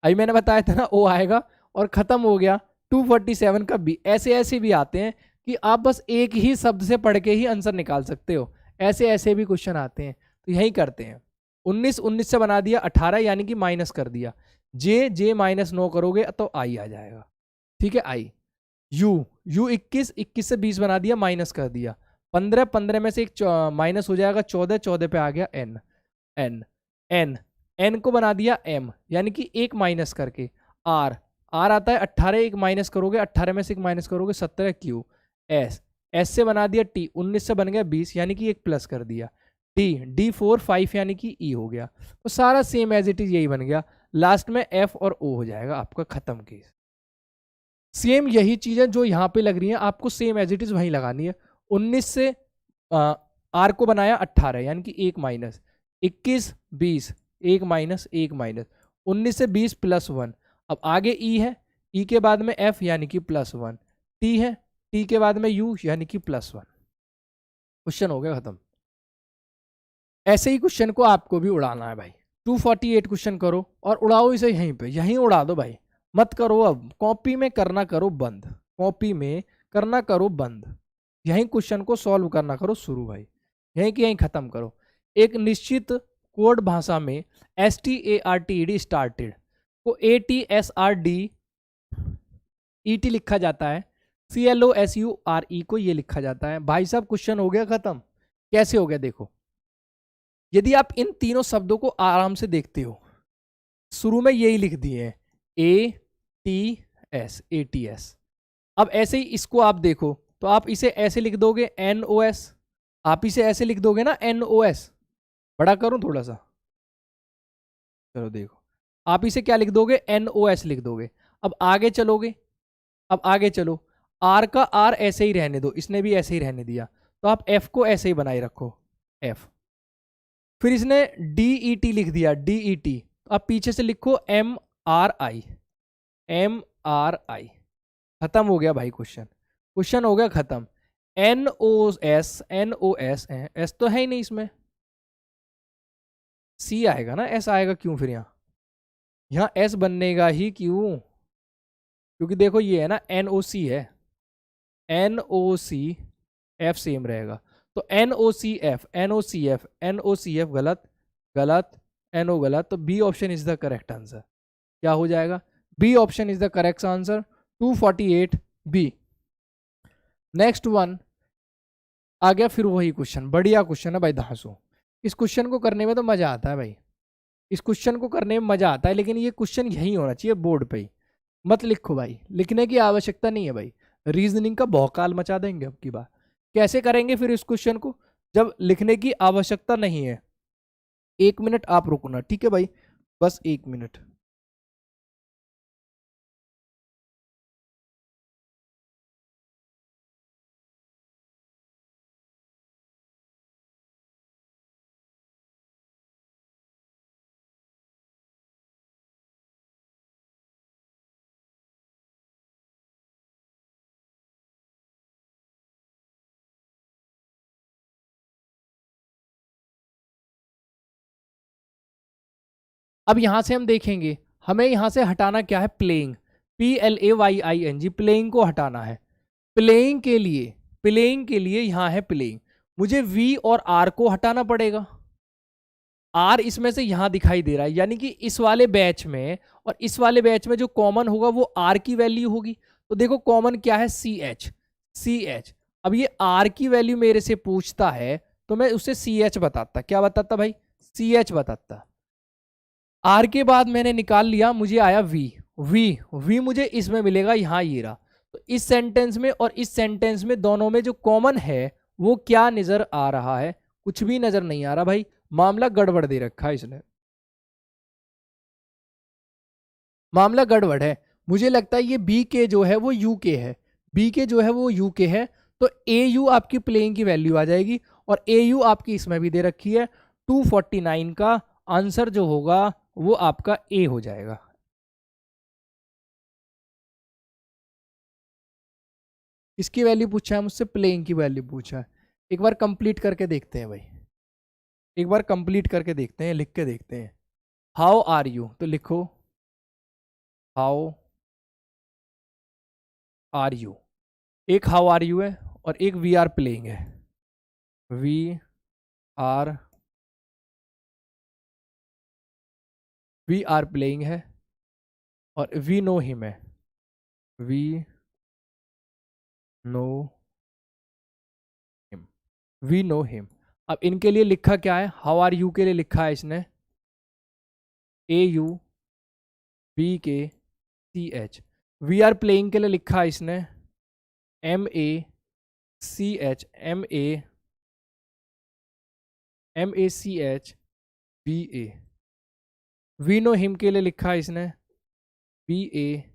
अभी मैंने बताया था ना O आएगा और खत्म हो गया। 247 का B, ऐसे ऐसे भी आते हैं कि आप बस एक ही शब्द से पढ़ के ही आंसर निकाल सकते हो, ऐसे ऐसे भी क्वेश्चन आते हैं, तो यही करते हैं। 19 से बना दिया 18, यानी कि माइनस कर दिया, J -9 करोगे तो I आ जाएगा। ठीक है आई। यू 21 से 20 बना दिया, माइनस कर दिया, 15 में से एक माइनस हो जाएगा 14 पे आ गया एन। एन एन एन को बना दिया एम, यानी कि एक माइनस करके। आर आता है 18, एक माइनस करोगे 18 में से एक माइनस करोगे 17। क्यू एस से बना दिया टी, 19 से बन गया 20, यानी कि एक प्लस कर दिया। डी 4 5 यानी कि ई हो गया। तो सारा सेम एज इट इज यही बन गया। लास्ट में एफ और ओ हो जाएगा आपका, खत्म केस। सेम यही चीज है जो यहाँ पे लग रही है, आपको सेम एज इट इज वहीं लगानी है। 19 से आर को बनाया 18, यानी कि एक माइनस, 21 20 एक माइनस एक माइनस, 19 से 20 +1। अब आगे ई है, ई के बाद में एफ यानी कि +1, टी है, टी के बाद में यू यानी कि +1। क्वेश्चन हो गया खत्म। ऐसे ही क्वेश्चन को आपको भी उड़ाना है भाई। 248 क्वेश्चन करो और उड़ाओ इसे यहीं पे, यहीं उड़ा दो भाई, मत करो अब कॉपी में करना, करो बंद, कॉपी में करना करो बंद, यहीं क्वेश्चन को सॉल्व करना करो शुरू भाई, यहीं की यहीं खत्म करो। एक निश्चित कोड भाषा में STARTED स्टार्टेड को ATSRDET लिखा जाता है, CLOSURE को ये लिखा जाता है। भाई साहब क्वेश्चन हो गया खत्म। कैसे हो गया देखो, यदि आप इन तीनों शब्दों को आराम से देखते हो, शुरू में यही लिख दिए हैं ATS। अब ऐसे ही इसको आप देखो तो आप इसे ऐसे लिख दोगे NOS, आप इसे ऐसे लिख दोगे ना NOS। बड़ा करूं थोड़ा सा, चलो देखो, आप इसे क्या लिख दोगे NOS लिख दोगे। अब आगे चलोगे, अब आगे चलो, R का R ऐसे ही रहने दो, इसने भी ऐसे ही रहने दिया, तो आप F को ऐसे ही बनाए रखो F। फिर इसने DET लिख दिया DET, तो आप पीछे से लिखो MRI। खत्म हो गया भाई क्वेश्चन, क्वेश्चन हो गया खत्म। NOS है, S तो है ही नहीं इसमें, C आएगा ना, S आएगा क्यों फिर यहाँ S बनेगा ही क्यों, क्योंकि देखो ये है ना NOC है, NOC F सेम रहेगा, तो NOCF गलत, NO गलत, तो B option is the correct answer. क्या हो जाएगा, B option is the correct answer, 248 B। Next one आ गया, फिर वही क्वेश्चन, बढ़िया क्वेश्चन है भाई धांसू। इस क्वेश्चन को करने में तो मजा आता है भाई, इस क्वेश्चन को करने में मजा आता है, लेकिन ये क्वेश्चन यही होना चाहिए बोर्ड पे ही, मत लिखो भाई, लिखने की आवश्यकता नहीं है भाई, रीजनिंग का भौकाल मचा देंगे अब की बार। कैसे करेंगे फिर इस क्वेश्चन को, जब लिखने की आवश्यकता नहीं है। 1 मिनट आप रुकना, ठीक है भाई, बस 1 मिनट। अब यहां से हम देखेंगे, हमें यहां से हटाना क्या है, प्लेइंग, PLAYING, प्लेइंग को हटाना है। प्लेइंग के लिए यहां है प्लेइंग, मुझे V और R को हटाना पड़ेगा। R इसमें से यहां दिखाई दे रहा है, यानी कि इस वाले बैच में और इस वाले बैच में जो कॉमन होगा वो R की वैल्यू होगी। तो देखो कॉमन क्या है, CH। अब ये R की वैल्यू मेरे से पूछता है तो मैं उसे CH बताता, क्या बताता भाई, CH बताता। R के बाद मैंने निकाल लिया, मुझे आया V मुझे इसमें मिलेगा, यहाँ ये रहा। तो इस सेंटेंस में और इस सेंटेंस में दोनों में जो कॉमन है वो क्या नजर आ रहा है, कुछ भी नजर नहीं आ रहा भाई, मामला गड़बड़ दे रखा है इसने, मामला गड़बड़ है। मुझे लगता है ये बी के जो है वो यू के है, बी के जो है वो यू के है, तो ए यू आपकी प्लेइंग की वैल्यू आ जाएगी और ए यू आपकी इसमें भी दे रखी है। 249 का आंसर जो होगा वो आपका ए हो जाएगा। इसकी वैल्यू पूछा है मुझसे, प्लेइंग की वैल्यू पूछा है। एक बार कंप्लीट करके देखते हैं भाई, एक बार कंप्लीट करके देखते हैं, लिख के देखते हैं। हाउ आर यू, तो लिखो हाउ आर यू, एक हाउ आर यू है और एक वी आर प्लेइंग है, वी आर प्लेइंग है और वी नो हिम है, we know him, we know him. अब इनके लिए लिखा क्या है, हाउ आर यू के लिए लिखा है इसने AUBKCH। वी आर प्लेइंग के लिए लिखा है इसने MACHBA। वी नो हिम के लिए लिखा है इसने BAMEUK।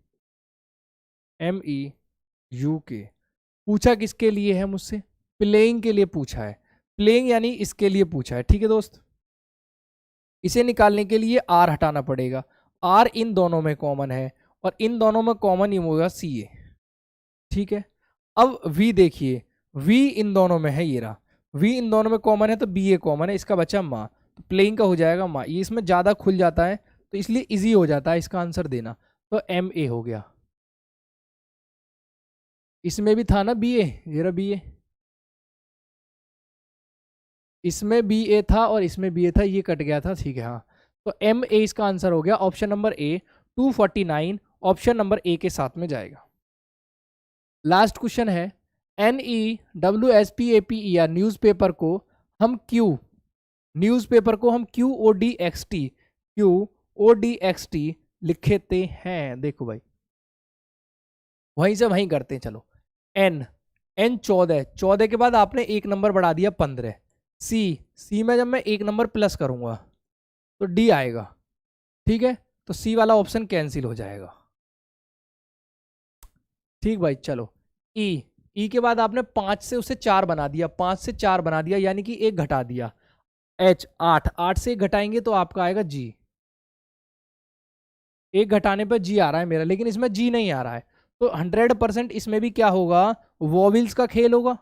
पूछा किसके लिए है मुझसे, प्लेइंग के लिए पूछा है, प्लेइंग यानी इसके लिए पूछा है। ठीक है दोस्त, इसे निकालने के लिए R हटाना पड़ेगा, R इन दोनों में कॉमन है और इन दोनों में कॉमन ही होगा CA। ठीक है, अब V देखिए, V इन दोनों में है, ये रहा V इन दोनों में कॉमन है तो BA कॉमन है, इसका बचा माँ, तो प्लेइंग का हो जाएगा माँ। ये इसमें ज़्यादा खुल जाता है तो इसलिए इजी हो जाता है इसका आंसर देना, तो MA हो गया। इसमें भी था ना BA, ये रहा BA, इसमें BA था और इसमें BA था, ये कट गया था। ठीक है, हाँ, तो MA इसका आंसर हो गया। Option number A 249 option number A के साथ में जाएगा। लास्ट क्वेश्चन है, NEWSPAPER न्यूज़पेपर को हम QODXT लिखते हैं। देखो भाई, वहीं से वहीं करते हैं, चलो। N 14 के बाद आपने एक नंबर बढ़ा दिया 15। C में जब मैं एक नंबर प्लस करूंगा तो D आएगा। ठीक है, तो C वाला ऑप्शन कैंसिल हो जाएगा। ठीक भाई, चलो। E के बाद आपने 5 से उसे 4 बना दिया, 5 से 4 बना दिया, यानी कि एक घटा दिया। H 8 से एक घटाएंगे तो आपका आएगा G। एक घटाने पर G आ रहा है मेरा, लेकिन इसमें G नहीं आ रहा है, तो 100% इसमें भी क्या होगा, वॉविल्स का खेल होगा।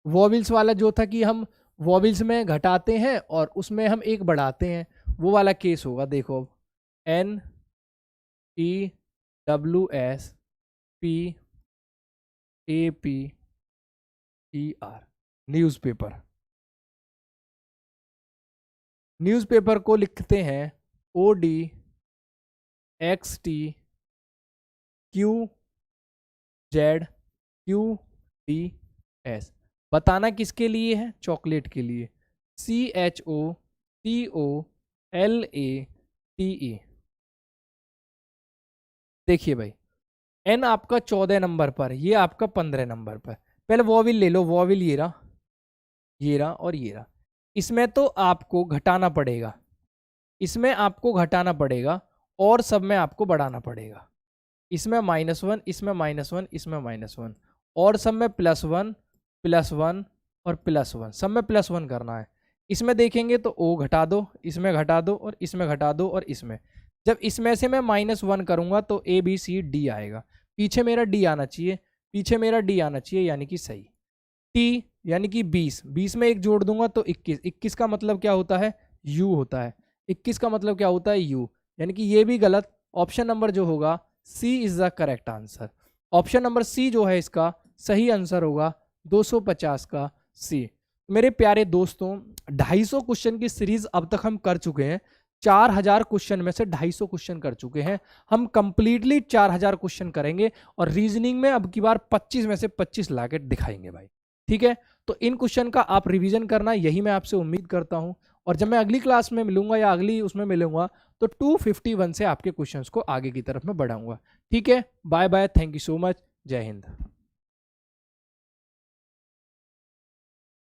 वॉविल्स वाला जो था कि हम वॉविल्स में घटाते हैं और उसमें हम एक बढ़ाते हैं, वो वाला केस होगा। देखो, NEWSPAPER न्यूज़पेपर को लिखते हैं ODXTQZQDS। बताना किसके लिए है, चॉकलेट के लिए, CHOCOLATE। देखिए भाई, N आपका 14 नंबर पर, ये आपका 15 नंबर पर। पहले वॉविल ले लो, वॉविल ये रहा, ये रहा और ये रहा। इसमें तो आपको घटाना पड़ेगा, इसमें आपको घटाना पड़ेगा और सब में आपको बढ़ाना पड़ेगा। इसमें -1, इसमें -1, इसमें -1 और सब में +1 +1 और +1, सब में +1 करना है। इसमें देखेंगे तो O घटा दो, इसमें घटा दो और इसमें घटा दो और इसमें। जब इसमें से मैं -1 करूंगा तो ABCD आएगा। पीछे मेरा D आना चाहिए, पीछे मेरा D आना चाहिए, यानी कि सही। T यानी कि 20 में एक जोड़ दूंगा तो 21 का मतलब क्या होता है, U होता है। 21 का मतलब क्या होता है, U, यानी कि ये भी गलत। ऑप्शन नंबर जो होगा C is the correct answer. Option number C जो है इसका सही आंसर होगा 250 का C। मेरे प्यारे दोस्तों, 250 क्वेश्चन की सीरीज अब तक हम कर चुके हैं। 4000 क्वेश्चन में से 250 क्वेश्चन कर चुके हैं। हम कंप्लीटली 4000 क्वेश्चन करेंगे और रीजनिंग में अब की बार 25 में से 25 लाके दिखाएंगे भाई। ठीक है, तो इन क्वेश्चन का आप रिवीजन करना, यही मैं आपसे उम्मीद करता हूं। और जब मैं अगली क्लास में मिलूंगा या अगली उसमें मिलूंगा तो 251 से आपके क्वेश्चंस को आगे की तरफ में बढ़ाऊंगा। ठीक है, bye bye, thank you so much, जय हिंद।